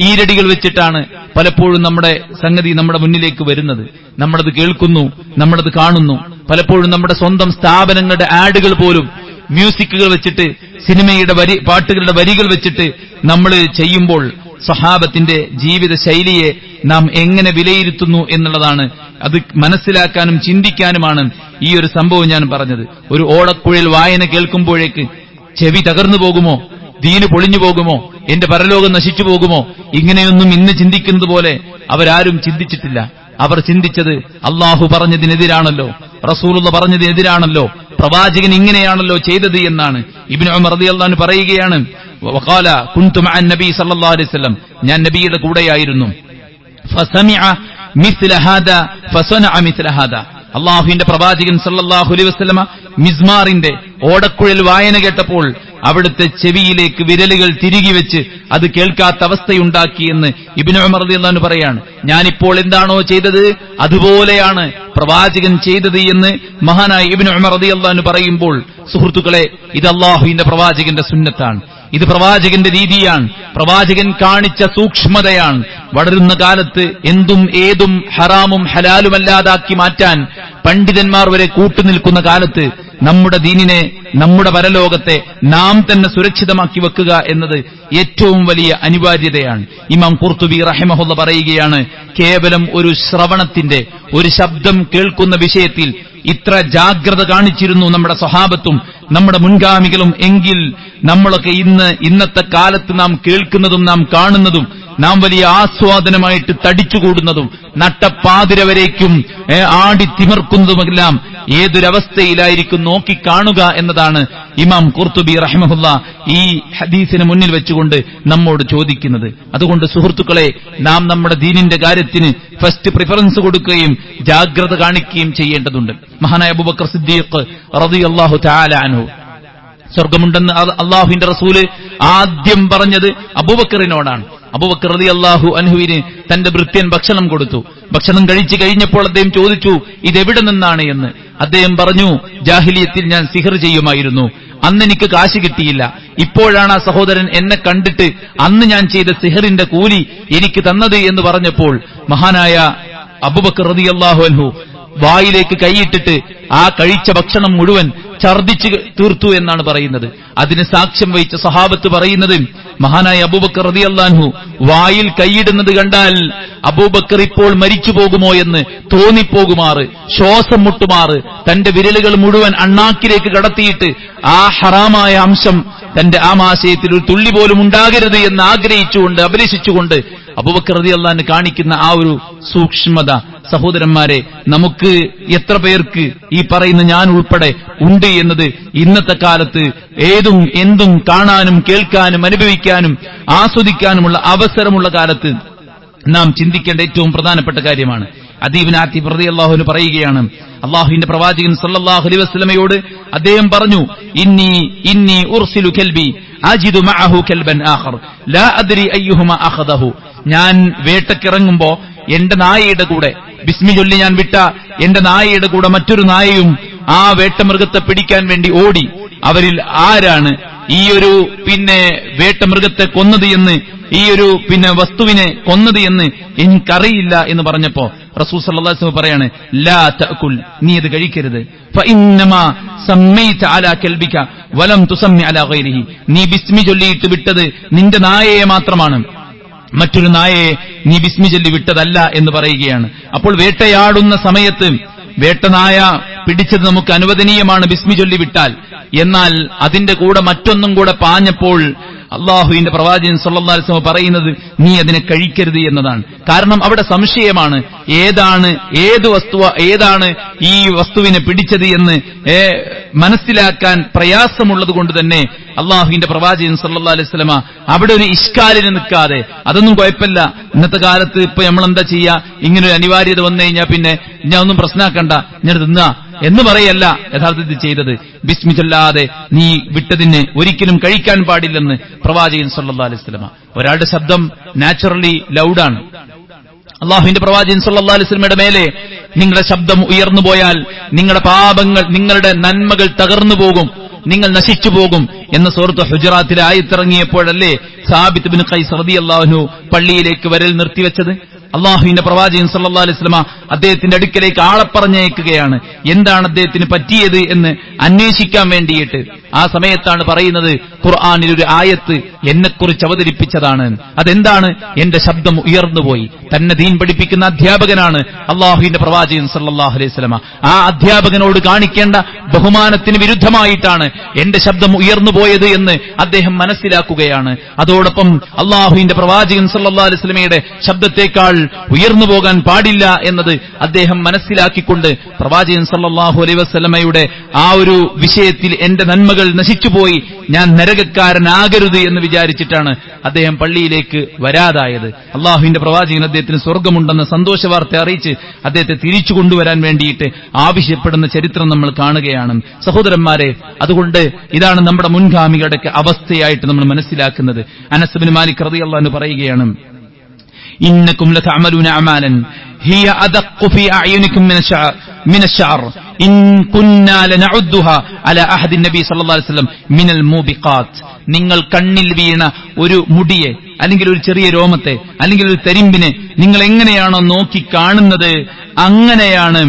ഈരടികൾ വെച്ചിട്ടാണ് പലപ്പോഴും നമ്മുടെ സംഗതി നമ്മുടെ മുന്നിലേക്ക് വരുന്നത്. നമ്മളത് കേൾക്കുന്നു, നമ്മളത് കാണുന്നു. പലപ്പോഴും നമ്മുടെ സ്വന്തം സ്ഥാപനങ്ങളുടെ ആഡുകൾ പോലും മ്യൂസിക്കുകൾ വെച്ചിട്ട്, സിനിമയുടെ പാട്ടുകളുടെ വരികൾ വെച്ചിട്ട് നമ്മൾ ചെയ്യുമ്പോൾ സ്വഹാബത്തിന്റെ ജീവിത ശൈലിയെ നാം എങ്ങനെ വിലയിരുത്തുന്നു എന്നുള്ളതാണ്. അത് മനസ്സിലാക്കാനും ചിന്തിക്കാനുമാണ് ഈ ഒരു സംഭവം ഞാൻ പറഞ്ഞത്. ഒരു ഓടക്കുഴൽ വായന കേൾക്കുമ്പോഴേക്ക് ചെവി തകർന്നു പോകുമോ, ദീന് പൊളിഞ്ഞു പോകുമോ, എന്റെ പരലോകം നശിച്ചു പോകുമോ, ഇങ്ങനെയൊന്നും ഇന്ന് ചിന്തിക്കുന്നത് പോലെ അവരാരും ചിന്തിച്ചിട്ടില്ല. അവർ ചിന്തിച്ചത് അള്ളാഹു പറഞ്ഞതിനെതിരാണല്ലോ, റസൂലുള്ള പറഞ്ഞതിനെതിരാണല്ലോ, പ്രവാചകൻ ഇങ്ങനെയാണല്ലോ ചെയ്തത് എന്നാണ്. ഇബ്നു ഉമർ റളിയല്ലാഹു അൻഹു പറയുകയാണ്, വഖാല കുൻതു മഅൻ നബി സല്ലല്ലാഹു അലൈഹി വസല്ലം, ഞാൻ നബിയുടെ കൂടെയായിരുന്നു. ഫസമിഅ മിസ്ല ഹാദാ ഫസനഅ മിസ്ല ഹാദാ, അള്ളാഹുവിന്റെ പ്രവാചകൻ സല്ലല്ലാഹു അലൈഹി വസല്ലമ മിസ്മാറിന്റെ ഓടക്കുഴൽ വായന കേട്ടപ്പോൾ അവിടുത്തെ ചെവിയിലേക്ക് വിരലുകൾ തിരികെ വെച്ച് അത് കേൾക്കാത്ത അവസ്ഥയുണ്ടാക്കിയെന്ന് ഇബ്നു ഉമർ റളിയല്ലാഹു അൻഹു പറയാണ്. ഞാനിപ്പോൾ എന്താണോ ചെയ്തത് അതുപോലെയാണ് പ്രവാചകൻ ചെയ്തത് എന്ന് മഹാനായ ഇബ്നു ഉമർ റളിയല്ലാഹു അൻഹു പറയുമ്പോൾ, സുഹൃത്തുക്കളെ, ഇത് അള്ളാഹുവിന്റെ പ്രവാചകന്റെ സുന്നത്താണ്, ഇത് പ്രവാചകന്റെ രീതിയാണ്, പ്രവാചകൻ കാണിച്ച സൂക്ഷ്മതയാണ്. വളരുന്ന കാലത്ത് എന്തും ഏതും ഹറാമും ഹലാലുമല്ലാതാക്കി മാറ്റാൻ പണ്ഡിതന്മാർ വരെ കൂട്ടുനിൽക്കുന്ന കാലത്ത് നമ്മുടെ ദീനിനെ, നമ്മുടെ പരലോകത്തെ നാം തന്നെ സുരക്ഷിതമാക്കി വെക്കുക എന്നത് ഏറ്റവും വലിയ അനിവാര്യതയാണ്. ഇമാം ഖുർത്തുബി റഹിമഹുള്ള പറയുകയാണ്, കേവലം ഒരു ശ്രവണത്തിന്റെ, ഒരു ശബ്ദം കേൾക്കുന്ന വിഷയത്തിൽ ഇത്ര ജാഗ്രത കാണിച്ചിരുന്നു നമ്മുടെ സ്വഹാബത്തും നമ്മുടെ മുൻഗാമികളും എങ്കിൽ നമ്മളൊക്കെ ഇന്നത്തെ കാലത്ത് നാം കേൾക്കുന്നതും നാം കാണുന്നതും നാം വലിയ ആസ്വാദനമായിട്ട് തടിച്ചുകൂടുന്നതും നട്ടപ്പാതിരവരേക്കും ആടിത്തിമിർക്കുന്നതുമെല്ലാം ഏതൊരവസ്ഥയിലായിരിക്കും നോക്കിക്കാണുക എന്നതാണ് ഇമാം ഖുർത്തുബി റഹിമഹുല്ല ഈ ഹദീസിന് മുന്നിൽ വെച്ചുകൊണ്ട് നമ്മോട് ചോദിക്കുന്നത്. അതുകൊണ്ട് സുഹൃത്തുക്കളെ, നാം നമ്മുടെ ദീനിന്റെ കാര്യത്തിന് ഫസ്റ്റ് പ്രിഫറൻസ് കൊടുക്കുകയും ജാഗ്രത കാണിക്കുകയും ചെയ്യേണ്ടതുണ്ട്. മഹാനായ അബൂബക്കർ സിദ്ദീഖ് റളിയല്ലാഹു തആല അൻഹു, സ്വർഗമുണ്ടെന്ന് അള്ളാഹുവിന്റെ റസൂല് ആദ്യം പറഞ്ഞത് അബൂബക്കറിനോടാണ്. അബൂബക്കർ റളിയല്ലാഹു അൻഹുവിന് തന്റെ ഭൃത്യൻ ഭക്ഷണം കൊടുത്തു. ഭക്ഷണം കഴിച്ചു കഴിഞ്ഞപ്പോൾ അദ്ദേഹം ചോദിച്ചു, ഇതെവിടെ നിന്നാണ് എന്ന്. അദ്ദേഹം പറഞ്ഞു, ജാഹിലിയത്തിൽ ഞാൻ സിഹർ ചെയ്യുമായിരുന്നു, അന്ന് എനിക്ക് കാശ് കിട്ടിയില്ല. ഇപ്പോഴാണ് ആ സഹോദരൻ എന്നെ കണ്ടിട്ട് അന്ന് ഞാൻ ചെയ്ത സിഹറിന്റെ കൂലി എനിക്ക് തന്നത് എന്ന് പറഞ്ഞപ്പോൾ മഹാനായ അബൂബക്കർ റളിയല്ലാഹു അൻഹു വായിലേക്ക് കൈയിട്ടിട്ട് ആ കഴിച്ച ഭക്ഷണം മുഴുവൻ ഛർദിച്ച് തീർത്തു എന്നാണ് പറയുന്നത്. അതിന് സാക്ഷ്യം വഹിച്ച സഹാബത്ത് പറയുന്നത്, മഹാനായ അബൂബക്കർ റളിയല്ലാഹു അൻഹു വായിൽ കൈയിടുന്നത് കണ്ടാൽ അബൂബക്കർ ഇപ്പോൾ മരിച്ചു പോകുമോ എന്ന് തോന്നിപ്പോകുമാറ്, ശ്വാസം മുട്ടുമാറ് തന്റെ വിരലുകൾ മുഴുവൻ അണ്ണാക്കിലേക്ക് കടത്തിയിട്ട് ആ ഹറാമായ അംശം തന്റെ ആമാശയത്തിൽ ഒരു തുള്ളി പോലും ഉണ്ടാകരുത് എന്ന് ആഗ്രഹിച്ചുകൊണ്ട് അഭിലഷിച്ചുകൊണ്ട് അബൂബക്കർ റളിയല്ലാഹു അൻഹു കാണിക്കുന്ന ആ ഒരു സൂക്ഷ്മത, സഹോദരന്മാരെ, നമുക്ക് എത്ര പേർക്ക് ഈ പറയുന്ന ഞാൻ ഉൾപ്പെടെ ഉണ്ട് എന്നത് ഇന്നത്തെ കാലത്ത് ഏതും എന്തും കാണാനും കേൾക്കാനും അനുഭവിക്കാനും ആസ്വദിക്കാനുമുള്ള അവസരമുള്ള കാലത്ത് നാം ചിന്തിക്കേണ്ട ഏറ്റവും പ്രധാനപ്പെട്ട കാര്യമാണ്. അദീബ് ആതിബ് റളിയല്ലാഹു അൻഹു പറയുകയാണ്, അല്ലാഹുവിന്റെ പ്രവാചകൻ സല്ലല്ലാഹു അലൈഹി വസല്ലമയോട് അദ്ദേഹം പറഞ്ഞു, ഇന്നി ഉർസിലു കൽബി അജിദു മഅഹു കൽബൻ ആഖർ ലാ അദ്രി അയ്യുഹുമാ അഖദഹു. ഞാൻ വേട്ടക്കിറങ്ങുമ്പോ എന്റെ നായയുടെ കൂടെ ബിസ്മി ചൊല്ലി ഞാൻ വിട്ട എന്റെ നായയുടെ കൂടെ മറ്റൊരു നായയും ആ വേട്ടമൃഗത്തെ പിടിക്കാൻ വേണ്ടി ഓടി. അവരിൽ ആരാണ് ഈ ഒരു വേട്ടമൃഗത്തെ കൊന്നത് എന്ന്, ഈ ഒരു വസ്തുവിനെ കൊന്നത് എന്ന് എനിക്കറിയില്ല എന്ന് പറഞ്ഞപ്പോ റസൂൽ സല്ലല്ലാഹു അലൈഹി വസല്ലം പറയാണ്, ലാ തഅകുൽ, നീ ഇത് കഴിക്കരുത്. ഫഇന്നമാ സമ്മൈത അലാ കൽബിക വലം തുസമ്മി അലാ ഗൈരിഹി, നീ ബിസ്മി ചൊല്ലിയിട്ട് വിട്ടത് നിന്റെ നായയെ മാത്രമാണ്, മറ്റൊരു നായയെ നീ ബിസ്മി ചൊല്ലി വിട്ടതല്ല എന്ന് പറയുകയാണ്. അപ്പോൾ വേട്ടയാടുന്ന സമയത്ത് വേട്ടനായ പിടിച്ചത് നമുക്ക് അനുവദനീയമാണ് ബിസ്മി ചൊല്ലി വിട്ടാൽ. എന്നാൽ അതിന്റെ കൂടെ മറ്റൊന്നും കൂടെ പാഞ്ഞപ്പോൾ അള്ളാഹുവിന്റെ പ്രവാചകൻ സല്ലല്ലാഹു അലൈഹി വസല്ലം പറയുന്നത് നീ അതിനെ കഴിക്കരുത് എന്നതാണ്. കാരണം അവിടെ സംശയമാണ്, ഏതാണ് ഈ വസ്തുവിനെ പിടിച്ചത് എന്ന് മനസ്സിലാക്കാൻ പ്രയാസമുള്ളത് കൊണ്ട് തന്നെ അള്ളാഹുവിന്റെ പ്രവാചകൻ സല്ലല്ലാഹു അലൈഹി വസല്ലം അവിടെ ഒരു ഇഷ്കാലിന് നിൽക്കാതെ, അതൊന്നും കുഴപ്പമില്ല, ഇന്നത്തെ കാലത്ത് ഇപ്പൊ നമ്മളെന്താ ചെയ്യാ, ഇങ്ങനൊരു അനിവാര്യത വന്നു കഴിഞ്ഞാൽ പിന്നെ ഞാൻ ഒന്നും പ്രശ്നമാക്കണ്ട, ഞാൻ തിന്നാ എന്ന് പറയല്ല യഥാർത്ഥത്തിൽ ചെയ്തത്. ബിസ്മി ചൊല്ലാതെ നീ വിട്ടതിന് ഒരിക്കലും കഴിക്കാൻ പാടില്ലെന്ന് പ്രവാചകൻ സല്ലല്ലാഹു അലൈഹി വസല്ലം. ഒരാളുടെ ശബ്ദം നാച്ചുറലി ലൗഡാണ്, അള്ളാഹുവിന്റെ പ്രവാചകൻ സല്ലല്ലാഹു അലൈഹി വസല്ലമയുടെ മേലെ നിങ്ങളുടെ ശബ്ദം ഉയർന്നു പോയാൽ നിങ്ങളുടെ പാപങ്ങൾ, നിങ്ങളുടെ നന്മകൾ തകർന്നു പോകും, നിങ്ങൾ നശിച്ചു പോകും എന്ന സൂറത്ത് ഹുജറാത്തിലെ ആയത്തിറങ്ങിയപ്പോഴല്ലേ സാബിത്ത് ബിൻ ഖൈസ് റളിയല്ലാഹു അൻഹു പള്ളിയിലേക്ക് വരൽ നിർത്തിവെച്ചത്? അള്ളാഹുവിന്റെ പ്രവാചകൻ സല്ലല്ലാഹു അലൈഹി വസല്ലമ അദ്ദേഹത്തിന്റെ അടുക്കലേക്ക് ആളെ പറഞ്ഞയക്കുകയാണ്, എന്താണ് അദ്ദേഹത്തിന് പറ്റിയത് എന്ന് അന്വേഷിക്കാൻ വേണ്ടിയിട്ട്. ആ സമയത്താണ് പറയുന്നത്, ഖുർആനിൽ ഒരു ആയത്ത് എന്നെക്കുറിച്ച് അവതരിപ്പിച്ചതാണ്. അതെന്താണ്? എന്റെ ശബ്ദം ഉയർന്നുപോയി. തന്നെ ദീൻ പഠിപ്പിക്കുന്ന അധ്യാപകനാണ് അള്ളാഹുവിന്റെ പ്രവാചകൻ സല്ലല്ലാഹു അലൈഹി വസല്ലമ. ആ അധ്യാപകനോട് കാണിക്കേണ്ട ബഹുമാനത്തിന് വിരുദ്ധമായിട്ടാണ് എന്റെ ശബ്ദം ഉയർന്നുപോയത് എന്ന് അദ്ദേഹം മനസ്സിലാക്കുകയാണ്. അതോടൊപ്പം അള്ളാഹുവിന്റെ പ്രവാചകൻ സല്ലല്ലാഹു അലൈഹി വസല്ലമയുടെ ശബ്ദത്തെക്കാൾ ഉയർന്നു പോകാൻ പാടില്ല എന്നത് അദ്ദേഹം മനസ്സിലാക്കിക്കൊണ്ട് പ്രവാചകൻ സല്ലല്ലാഹു അലൈഹി വസല്ലമയുടെ ആ ഒരു വിഷയത്തിൽ എന്റെ നന്മകൾ നശിച്ചുപോയി, ഞാൻ നരകക്കാരനാകരുത് എന്ന് വിചാരിച്ചിട്ടാണ് അദ്ദേഹം പള്ളിയിലേക്ക് വരാതായത്. അള്ളാഹുവിന്റെ പ്രവാചകൻ അദ്ദേഹത്തിന് സ്വർഗമുണ്ടെന്ന സന്തോഷ വാർത്ത അറിയിച്ച് അദ്ദേഹത്തെ തിരിച്ചു കൊണ്ടുവരാൻ വേണ്ടിയിട്ട് ആവശ്യപ്പെടുന്ന ചരിത്രം നമ്മൾ കാണുകയാണ്. സഹോദരന്മാരെ, അതുകൊണ്ട് ഇതാണ് നമ്മുടെ മുൻഗാമികളുടെ അവസ്ഥയായിട്ട് നമ്മൾ മനസ്സിലാക്കുന്നത്. അനസ് ഇബ്നു മാലിക് റളിയല്ലാഹു അൻഹു പറയുകയാണ്, ഇന്നകും ലതഅമലൂന അമാലൻ ഹിയ അദഖു ഫീ അഅയുനികും മിന അശ്ശഅർ ഇൻ കുന്നാ ലനഉദ്ദുഹാ അലാ അഹദി നബി സല്ലല്ലാഹു അലൈഹി വസല്ലം മിനൽ മൂബിഖാത്ത്. നിങ്ങൾ കണ്ണിൽ വീണ ഒരു മുടിയെ, അല്ലെങ്കിൽ ഒരു ചെറിയ രോമത്തെ, അല്ലെങ്കിൽ ഒരു തരിമ്പിനെ നിങ്ങൾ എങ്ങനെയാണോ നോക്കി കാണുന്നത്, അങ്ങനെയാണ്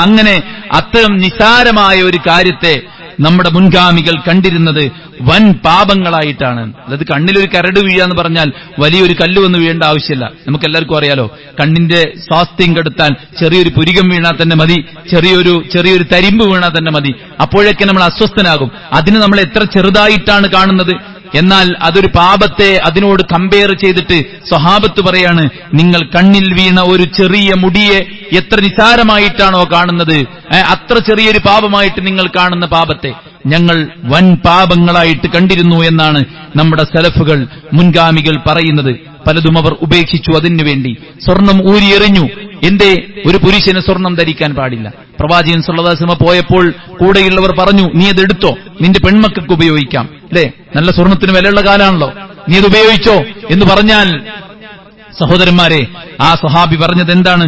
അങ്ങനെ അത്തരം നിസാരമായ ഒരു കാര്യത്തെ നമ്മുടെ മുൻഗാമികൾ കണ്ടിരുന്നത് വൻ പാപങ്ങളായിട്ടാണ്. അതായത് കണ്ണിലൊരു കരട് വീഴാന്ന് പറഞ്ഞാൽ വലിയൊരു കല്ല് വന്ന് വീഴേണ്ട ആവശ്യമില്ല. നമുക്കെല്ലാവർക്കും അറിയാലോ, കണ്ണിന്റെ സ്വാസ്ഥ്യം കെടുത്താൻ ചെറിയൊരു പുരികം വീണാൽ തന്നെ മതി, ചെറിയൊരു തരിമ്പ് വീണാൽ തന്നെ മതി, അപ്പോഴൊക്കെ നമ്മൾ അസ്വസ്ഥനാകും. അതിന് നമ്മൾ എത്ര ചെറുതായിട്ടാണ് കാണുന്നത്. എന്നാൽ അതൊരു പാപത്തെ അതിനോട് കമ്പയർ ചെയ്തിട്ട് സ്വഹാബത്ത് പറയാണ്, നിങ്ങൾ കണ്ണിൽ വീണ ഒരു ചെറിയ മുടിയെ എത്ര നിസാരമായിട്ടാണോ കാണുന്നത്, അത്ര ചെറിയൊരു പാപമായിട്ട് നിങ്ങൾ കാണുന്ന പാപത്തെ ഞങ്ങൾ വൻ പാപങ്ങളായിട്ട് കണ്ടിരുന്നു എന്നാണ് നമ്മുടെ സലഫുകൾ, മുൻഗാമികൾ പറയുന്നത്. പലതും അവർ ഉപേക്ഷിച്ചു അതിനു വേണ്ടി. സ്വർണം ഊരിയെറിഞ്ഞു. എന്തേ? ഒരു പുരുഷന് സ്വർണം ധരിക്കാൻ പാടില്ല. പ്രവാചകൻ സല്ലല്ലാഹു അലൈഹി വസല്ലം പോയപ്പോൾ കൂടെയുള്ളവർ പറഞ്ഞു, നീ അതെടുത്തോ, നിന്റെ പെൺമക്കൾക്ക് ഉപയോഗിക്കാം, അല്ലേ? നല്ല സ്വർണത്തിന് വിലയുള്ള കാലാണല്ലോ, നീ അത് ഉപയോഗിച്ചോ എന്ന് പറഞ്ഞാൽ, സഹോദരന്മാരെ, ആ സ്വഹാബി പറഞ്ഞത് എന്താണ്?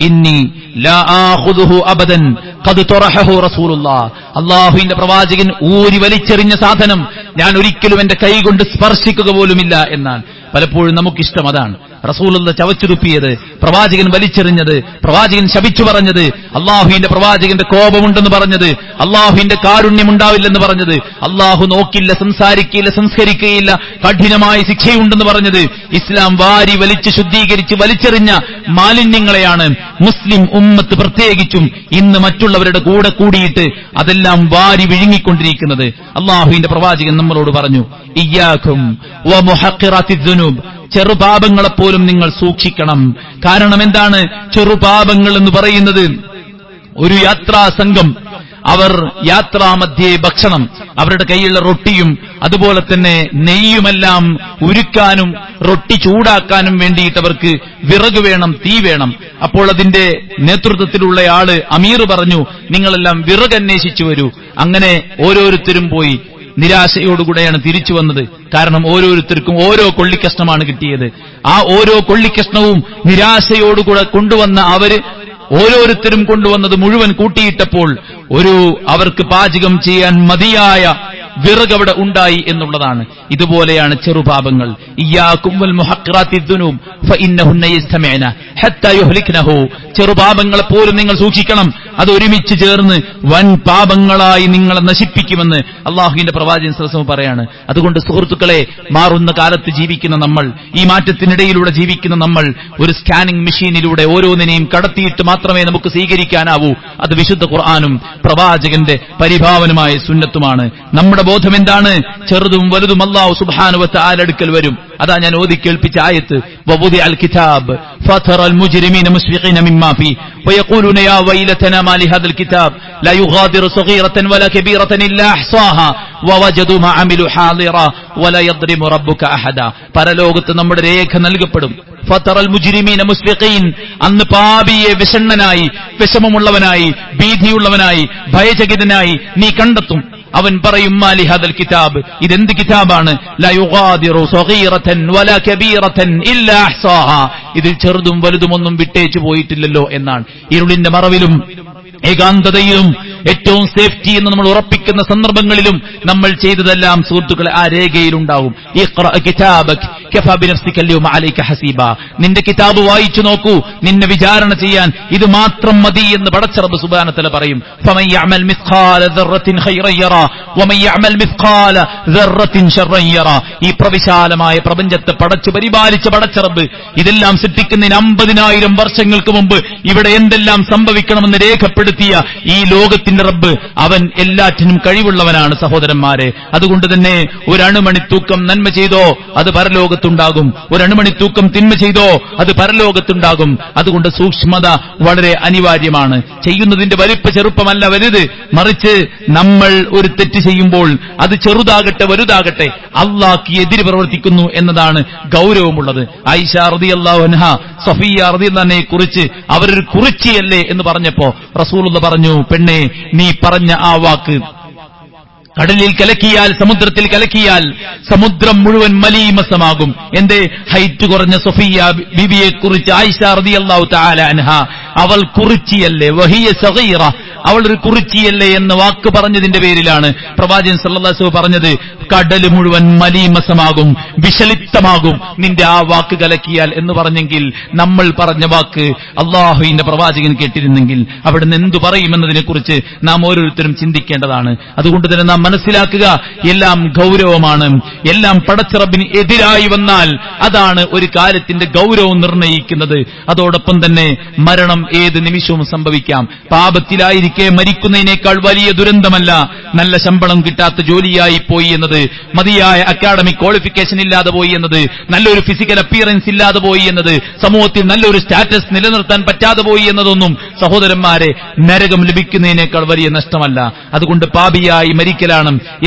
ഇന്നി ലാ ആഖുദുഹു അബദൻ ഖദ് തറഹഹു റസൂലുള്ളാഹ്. അല്ലാഹുവിന്റെ പ്രവാചകൻ ഊരി വലിച്ചെറിഞ്ഞ സാധനം ഞാൻ ഒരിക്കലും എന്റെ കൈകൊണ്ട് സ്പർശിക്കുക പോലുമില്ല എന്നാണ്. പലപ്പോഴും നമുക്കിഷ്ടം അതാണ്. റസൂലുള്ള ചവച്ചുതുപ്പിയത്, പ്രവാചകൻ വലിച്ചെറിഞ്ഞത്, പ്രവാചകൻ ശപിച്ചു പറഞ്ഞത്, അള്ളാഹുവിന്റെ പ്രവാചകന്റെ കോപമുണ്ടെന്ന് പറഞ്ഞത്, അള്ളാഹുവിന്റെ കാരുണ്യമുണ്ടാവില്ലെന്ന് പറഞ്ഞത്, അള്ളാഹു നോക്കില്ല, സംസാരിക്കില്ല, സംസ്കരിക്കുകയില്ല, കഠിനമായ ശിക്ഷയുണ്ടെന്ന് പറഞ്ഞത്, ഇസ്ലാം വാരി വലിച്ച് ശുദ്ധീകരിച്ച് വലിച്ചെറിഞ്ഞ മാലിന്യങ്ങളെയാണ് മുസ്ലിം ഉമ്മത്ത് പ്രത്യേകിച്ചും ഇന്ന് മറ്റുള്ളവരുടെ കൂടെ കൂടിയിട്ട് അതെല്ലാം വാരി വിഴുങ്ങിക്കൊണ്ടിരിക്കുന്നത്. അള്ളാഹുവിന്റെ പ്രവാചകൻ നമ്മളോട് പറഞ്ഞു, ഇയ്യാകും വമുഹഖിറാത്തിദ് ദുനൂബ്, ചെറുപാപങ്ങളെപ്പോലും നിങ്ങൾ സൂക്ഷിക്കണം. കാരണം എന്താണ്? ചെറുപാപങ്ങൾ എന്ന് പറയുന്നത്, ഒരു യാത്രാ സംഘം, അവർ യാത്രാമധ്യേ ഭക്ഷണം, അവരുടെ കയ്യിലുള്ള റൊട്ടിയും അതുപോലെ തന്നെ നെയ്യുമെല്ലാം ഉരുക്കാനും റൊട്ടി ചൂടാക്കാനും വേണ്ടിയിട്ട് അവർക്ക് വിറക് വേണം, തീ വേണം. അപ്പോൾ അതിന്റെ നേതൃത്വത്തിലുള്ള ആള് അമീർ പറഞ്ഞു, നിങ്ങളെല്ലാം വിറക് അന്വേഷിച്ചു വരൂ. അങ്ങനെ ഓരോരുത്തരും പോയി. നിരാശയോടുകൂടെയാണ് തിരിച്ചു വന്നത്. കാരണം ഓരോരുത്തർക്കും ഓരോ കൊള്ളിക്കഷ്ണമാണ് കിട്ടിയത്. ആ ഓരോ കൊള്ളിക്കഷ്ണവും നിരാശയോടുകൂടെ കൊണ്ടുവന്ന അവര് ഓരോരുത്തരും കൊണ്ടുവന്നത് മുഴുവൻ കൂട്ടിയിട്ടപ്പോൾ അവർക്ക് പാചകം ചെയ്യാൻ മതിയായ വിറക് അവിടെ ഉണ്ടായി എന്നുള്ളതാണ്. ഇതുപോലെയാണ് ചെറുപാപങ്ങൾ. ഇയ്യാകും വൽ മുഹഖിറാത്തിദ് ദുനൂബ് ഫഇന്നഹുന്ന യസ്തമിഅന ഹത്താ യുഹ്ലിക്നഹു. ചെറുപാപങ്ങളെ പോലും നിങ്ങൾ സൂക്ഷിക്കണം, അത് ഒരുമിച്ച് ചേർന്ന് വൻ പാപങ്ങളായി നിങ്ങളെ നശിപ്പിക്കുമെന്ന് അള്ളാഹുവിന്റെ പ്രവാചകൻ സല്ലല്ലാഹു അലൈഹി വസല്ലം പറയാണ്. അതുകൊണ്ട് സുഹൃത്തുക്കളെ, മാറുന്ന കാലത്ത് ജീവിക്കുന്ന നമ്മൾ, ഈ മാറ്റത്തിനിടയിലൂടെ ജീവിക്കുന്ന നമ്മൾ, ഒരു സ്കാനിംഗ് മെഷീനിലൂടെ ഓരോന്നിനെയും കടത്തിയിട്ട് മാത്രമേ നമുക്ക് സ്വീകരിക്കാനാവൂ. അത് വിശുദ്ധ ഖുർആനും പ്രവാചകന്റെ പരിഭാവനമായ സുന്നത്തുമാണ്. നമ്മുടെ ബോധം എന്താണ്? ചെറുതും വലുതും അല്ലാഹു സുബ്ഹാനഹു വ തആല അടുക്കൽ വരും. അതാ ഞാൻ ഓതി കേൾപ്പിച്ച ആയത്ത്, വവുദിഅൽ കിതാബ് ഫതറൽ മുജ്രിമീന മുസ്ഫിഖീന മിമ്മാ ഫീ വയഖൂലൂന യാ വൈലതനാ മാ ലിഹാദൽ കിതാബ് ലാ യുഗാദിറു സഗീറതൻ വലാ കബീറതൻ ഇല്ലാ അഹ്സാഹാ വവജദു മാ അമിലു ഹാദിറാ വലാ യദ്ലിമു റബ്ബുക അഹദാ. പരലോകത്ത് നമ്മുടെ രേഖ നൽകപ്പെടും. ഫതറൽ മുജ്രിമീന മുസ്ഫിഖീൻ, അന്ന് പാപിയെ വിഷണ്ണനായി, വിഷമമുള്ളവനായി, ഭീതിയുള്ളവനായി, ഭയചകിതനായി നീ കണ്ടെത്തും. അവൻ പറയും മാലി ഹദൽ കിതാബ്, ഇതെന്ത് കിതാബാണ്, ലാ യുഗാദിറു സഗീറതൻ വലാ കബീറതൻ ഇല്ലാ അഹ്സാഹാ, ഇതിൽ ചെറുതും വലുതുമൊന്നും വിട്ടേച്ചു പോയിട്ടില്ലല്ലോ എന്നാണ്. ഇരുളിന്റെ മറവിലും ഏകാന്തതയിലും ഏറ്റവും സേഫ്റ്റി എന്ന് നമ്മൾ ഉറപ്പിക്കുന്ന സന്ദർഭങ്ങളിലും നമ്മൾ ചെയ്തതെല്ലാം സുഹൃത്തുക്കളെ ആ രേഖയിലുണ്ടാവും. ഇഖ്റ കിതാബക കഫാ ബിനഫ്സിക അൽയൗമ അലൈക ഹസീബ, നിന്റെ കിതാബ് വായിച്ചു നോക്കൂ, നിന്നെ വിചാരണ ചെയ്യാൻ ഇത് മാത്രം മതി എന്ന് പടച്ച റബ്ബ് സുബ്ഹാനഹു വ തആല പറയും. ഫമൻ യഅമൽ മിസ്ഖാല ദർറത്തിൻ ഖൈറൻ യറാ വമൻ യഅമൽ മിസ്ഖാല ദർറത്തിൻ ശർറൻ യറാ. ഈ പ്രവിശാലമായ പ്രപഞ്ചത്തെ പടച്ചു പരിപാലിച്ച പടച്ച റബ്ബ് ഇതെല്ലാം സൃഷ്ടിക്കുന്നതിന് 50,000 വർഷങ്ങൾക്ക് മുമ്പ് ഇവിടെ എന്തെല്ലാം സംഭവിക്കണമെന്ന് രേഖപ്പെടുത്തിയ ഈ ലോകത്തിന്റെ റബ്ബ് അവൻ എല്ലാറ്റിനും കഴിവുള്ളവനാണ് സഹോദരന്മാരെ. അതുകൊണ്ട് തന്നെ ഒരണുമണിത്തൂക്കം നന്മ ചെയ്തോ അത് പരലോകത്തുണ്ടാകും, ഒരണുമണിത്തൂക്കം തിന്മ ചെയ്തോ അത് പരലോകത്തുണ്ടാകും. അതുകൊണ്ട് സൂക്ഷ്മത വളരെ അനിവാര്യമാണ്. ചെയ്യുന്നതിന്റെ വലിപ്പ ചെറുപ്പമല്ല വലുത്, മറിച്ച് നമ്മൾ ഒരു തെറ്റ് ചെയ്യുമ്പോൾ അത് ചെറുതാകട്ടെ വലുതാകട്ടെ അള്ളാഹ്ക്ക് എതിര് പ്രവർത്തിക്കുന്നു എന്നതാണ് ഗൗരവമുള്ളത്. ആയിഷ റളിയല്ലാഹു അൻഹ സഫിയ റളിയല്ലാഹു അൻഹയെ കുറിച്ച് അവരൊരു കുറിച്ചിയല്ലേ എന്ന് പറഞ്ഞപ്പോ റസൂലുള്ളാഹി പറഞ്ഞു, പെണ്ണെ നീ പറഞ്ഞ ആ വാക്ക് കടലിൽ കലക്കിയാൽ, സമുദ്രത്തിൽ കലക്കിയാൽ സമുദ്രം മുഴുവൻ മലീമസമാകും. എന്തേ? ഹൈറ്റ് കുറഞ്ഞ സഫിയ ബിബിയെ കുറിച്ച് ആയിഷ റളിയല്ലാഹു തആല അൻഹ അവൾ കുറിച്ചിയല്ലേ, വഹിയ സഗീറ, അവൾ ഒരു കുറിച്ചിയല്ലേ എന്ന വാക്ക് പറഞ്ഞതിന്റെ പേരിലാണ് പ്രവാചകൻ സല്ലല്ലാഹു അലൈഹി വസല്ലം പറഞ്ഞത് കടൽ മുഴുവൻ മലീമസമാകും, വിഷലിപ്തമാകും നിന്റെ ആ വാക്ക് കലക്കിയാൽ എന്ന് പറഞ്ഞെങ്കിൽ നമ്മൾ പറഞ്ഞ വാക്ക് അള്ളാഹുവിന്റെ പ്രവാചകൻ കേട്ടിരുന്നെങ്കിൽ അവിടുന്ന് എന്തു പറയുമെന്നതിനെ കുറിച്ച് നാം ഓരോരുത്തരും ചിന്തിക്കേണ്ടതാണ്. അതുകൊണ്ട് തന്നെ നാം മനസ്സിലാക്കുക, എല്ലാം ഗൗരവമാണ്. എല്ലാം പടച്ച റബ്ബിന് എതിരായി വന്നാൽ അതാണ് ഒരു കാര്യത്തിന്റെ ഗൗരവം നിർണയിക്കുന്നത്. അതോടൊപ്പം തന്നെ മരണം ഏത് നിമിഷവും സംഭവിക്കാം. പാപത്തിലായിരിക്കെ മരിക്കുന്നതിനേക്കാൾ വലിയ ദുരന്തമല്ല നല്ല ശമ്പളം കിട്ടാത്ത ജോലിയായി പോയി എന്നത്, മതിയായ അക്കാഡമിക് ക്വാളിഫിക്കേഷൻ ഇല്ലാതെ പോയി എന്നത്, നല്ലൊരു ഫിസിക്കൽ അപ്പിയറൻസ് ഇല്ലാതെ പോയി എന്നത്, സമൂഹത്തിൽ നല്ലൊരു സ്റ്റാറ്റസ് നിലനിർത്താൻ പറ്റാതെ പോയി എന്നതൊന്നും സഹോദരന്മാരെ നരകം ലഭിക്കുന്നതിനേക്കാൾ വലിയ നഷ്ടമല്ല. അതുകൊണ്ട് പാപിയായി മരിക്കലാണ്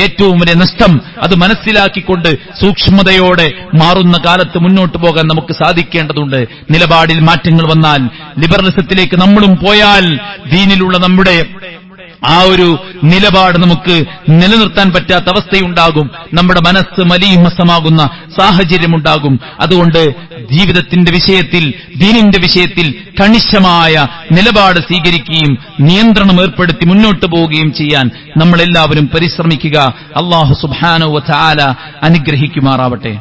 ഏറ്റവും വലിയ നഷ്ടം. അത് മനസ്സിലാക്കിക്കൊണ്ട് സൂക്ഷ്മതയോടെ മാറുന്ന കാലത്ത് മുന്നോട്ട് പോകാൻ നമുക്ക് സാധിക്കേണ്ടതുണ്ട്. നിലപാടിൽ മാറ്റങ്ങൾ വന്നാൽ, ലിബറലിസത്തിലേക്ക് നമ്മളും പോയാൽ ദീനിലുള്ള നമ്മുടെ ആ ഒരു നിലപാട് നമുക്ക് നിലനിർത്താൻ പറ്റാത്ത അവസ്ഥയുണ്ടാകും. നമ്മുടെ മനസ്സ് മലീമസമാകുന്ന സാഹചര്യമുണ്ടാകും. അതുകൊണ്ട് ജീവിതത്തിന്റെ വിഷയത്തിൽ, ദീനിന്റെ വിഷയത്തിൽ കണിശമായ നിലപാട് സ്വീകരിക്കുകയും നിയന്ത്രണം ഏർപ്പെടുത്തി മുന്നോട്ട് പോവുകയും ചെയ്യാൻ നമ്മളെല്ലാവരും പരിശ്രമിക്കുക. അല്ലാഹു സുബ്ഹാനഹു വ തആല അനുഗ്രഹിക്കുമാറാവട്ടെ.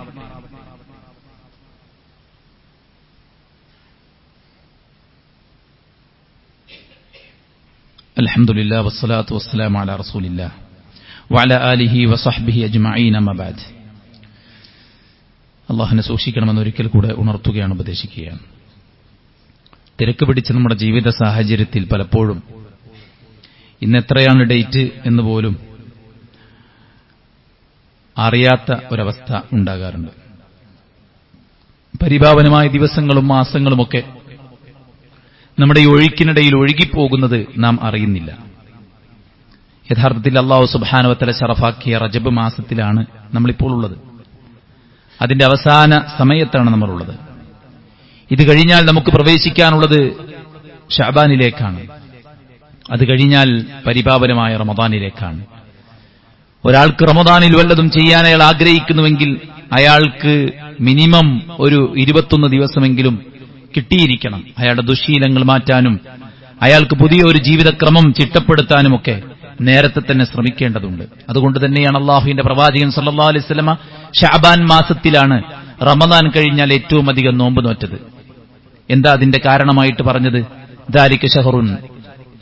അൽഹംദുലില്ലാഹി വസ്സലാത്തു വസ്സലാമു അലാ റസൂലില്ലാഹ് വഅലാ ആലിഹി വസഹ്ബിഹി അജ്മഈൻ, അമ്മാ ബഅദ്. അല്ലാഹുവിനെ സൂക്ഷിക്കണമെന്ന് ഒരിക്കൽ കൂടെ ഉണർത്തുകയാണ്, ഉപദേശിക്കുകയാണ്. തിരക്ക് പിടിച്ച നമ്മുടെ ജീവിത സാഹചര്യത്തിൽ പലപ്പോഴും ഇന്ന് എത്രയാണ് ഡേറ്റ് എന്ന് പോലും അറിയാത്ത ഒരവസ്ഥ ഉണ്ടാകാറുണ്ട്. പരിഭാവനമായ ദിവസങ്ങളും മാസങ്ങളുമൊക്കെ നമ്മുടെ ഈ ഒഴുക്കിനിടയിൽ ഒഴുകിപ്പോകുന്നത് നാം അറിയുന്നില്ല. യഥാർത്ഥത്തിൽ അല്ലാഹു സുബ്ഹാനഹു വ തആല ശറഫാക്കിയ റജബ് മാസത്തിലാണ് നമ്മളിപ്പോൾ ഉള്ളത്. അതിന്റെ അവസാന സമയത്താണ് നമ്മളുള്ളത്. ഇത് കഴിഞ്ഞാൽ നമുക്ക് പ്രവേശിക്കാനുള്ളത് ശഅബാനിലേക്കാണ്. അത് കഴിഞ്ഞാൽ പരിപാവനമായ റമദാനിലേക്കാണ്. ഒരാൾക്ക് റമദാനിൽ വല്ലതും ചെയ്യാൻ അയാൾ ആഗ്രഹിക്കുന്നുവെങ്കിൽ അയാൾക്ക് മിനിമം ഒരു 21 ദിവസമെങ്കിലും കിട്ടിയിരിക്കണം. അയാളുടെ ദുശ്ശീലങ്ങൾ മാറ്റാനും അയാൾക്ക് പുതിയ ഒരു ജീവിതക്രമം ചിട്ടപ്പെടുത്താനുമൊക്കെ നേരത്തെ തന്നെ ശ്രമിക്കേണ്ടതുണ്ട്. അതുകൊണ്ട് തന്നെയാണ് അള്ളാഹുവിന്റെ പ്രവാചകൻ സല്ലല്ലാഹു അലൈഹി വസല്ലമ ശഅബാൻ മാസത്തിലാണ് റമദാൻ കഴിഞ്ഞാൽ ഏറ്റവും അധികം നോമ്പ് നോറ്റത്. എന്താ അതിന്റെ കാരണമായിട്ട് പറഞ്ഞത്? ദാലിക ശഹറുൻ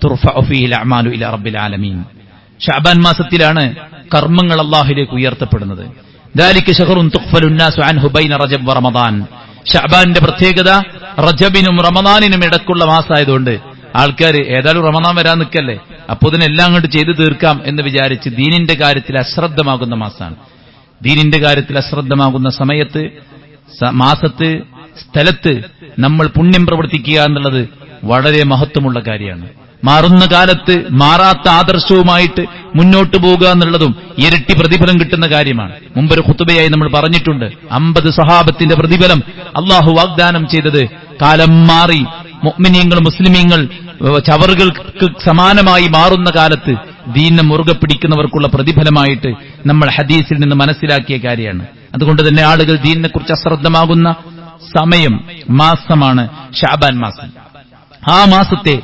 തുർഫഉ ഫീഹിൽ അഅമാലു ഇലാ റബ്ബിൽ ആലമീൻ. ശഅബാൻ മാസത്തിലാണ് കർമ്മങ്ങൾ അള്ളാഹുവിലേക്ക് ഉയർത്തപ്പെടുന്നത്. ദാലിക ശഹറുൻ തുഖ്ഫലു നാസു അൻഹു ബൈന റജബ് വ റമദാൻ. ശഅബാന്റെ പ്രത്യേകത റജബിനും റമദാനിനും ഇടക്കുള്ള മാസമായതുകൊണ്ട് ആൾക്കാർ ഏതായാലും റമദാൻ വരാൻ നിൽക്കല്ലേ, അപ്പൊ ഇതിനെല്ലാം അങ്ങോട്ട് ചെയ്തു തീർക്കാം എന്ന് വിചാരിച്ച് ദീനിന്റെ കാര്യത്തിൽ അശ്രദ്ധമാകുന്ന മാസമാണ്. ദീനിന്റെ കാര്യത്തിൽ അശ്രദ്ധമാകുന്ന സമയത്ത്, മാസത്ത്, സ്ഥലത്ത് നമ്മൾ പുണ്യം പ്രവർത്തിക്കുക എന്നുള്ളത് വളരെ മഹത്വമുള്ള കാര്യമാണ്. മാറുന്ന കാലത്ത് മാറാത്ത ആദർശവുമായിട്ട് മുന്നോട്ട് പോവുക എന്നുള്ളതും ഇരട്ടി പ്രതിഫലം കിട്ടുന്ന കാര്യമാണ്. മുമ്പൊരു ഖുതുബയായി നമ്മൾ പറഞ്ഞിട്ടുണ്ട്, 50 സഹാബത്തിന്റെ പ്രതിഫലം അള്ളാഹു വാഗ്ദാനം ചെയ്തത് കാലം മാറി മുഅ്മിനീങ്ങൾ, മുസ്ലിമീങ്ങൾ ചവറുകൾക്ക് സമാനമായി മാറുന്ന കാലത്ത് ദീനിനെ മുറുകെ പിടിക്കുന്നവർക്കുള്ള പ്രതിഫലമായിട്ട് നമ്മൾ ഹദീസിൽ നിന്ന് മനസ്സിലാക്കിയ കാര്യമാണ്. അതുകൊണ്ട് തന്നെ ആളുകൾ ദീനിനെ കുറിച്ച് അശ്രദ്ധമാകുന്ന സമയം, മാസമാണ് ശഅബാൻ മാസം. ആ മാസത്തെ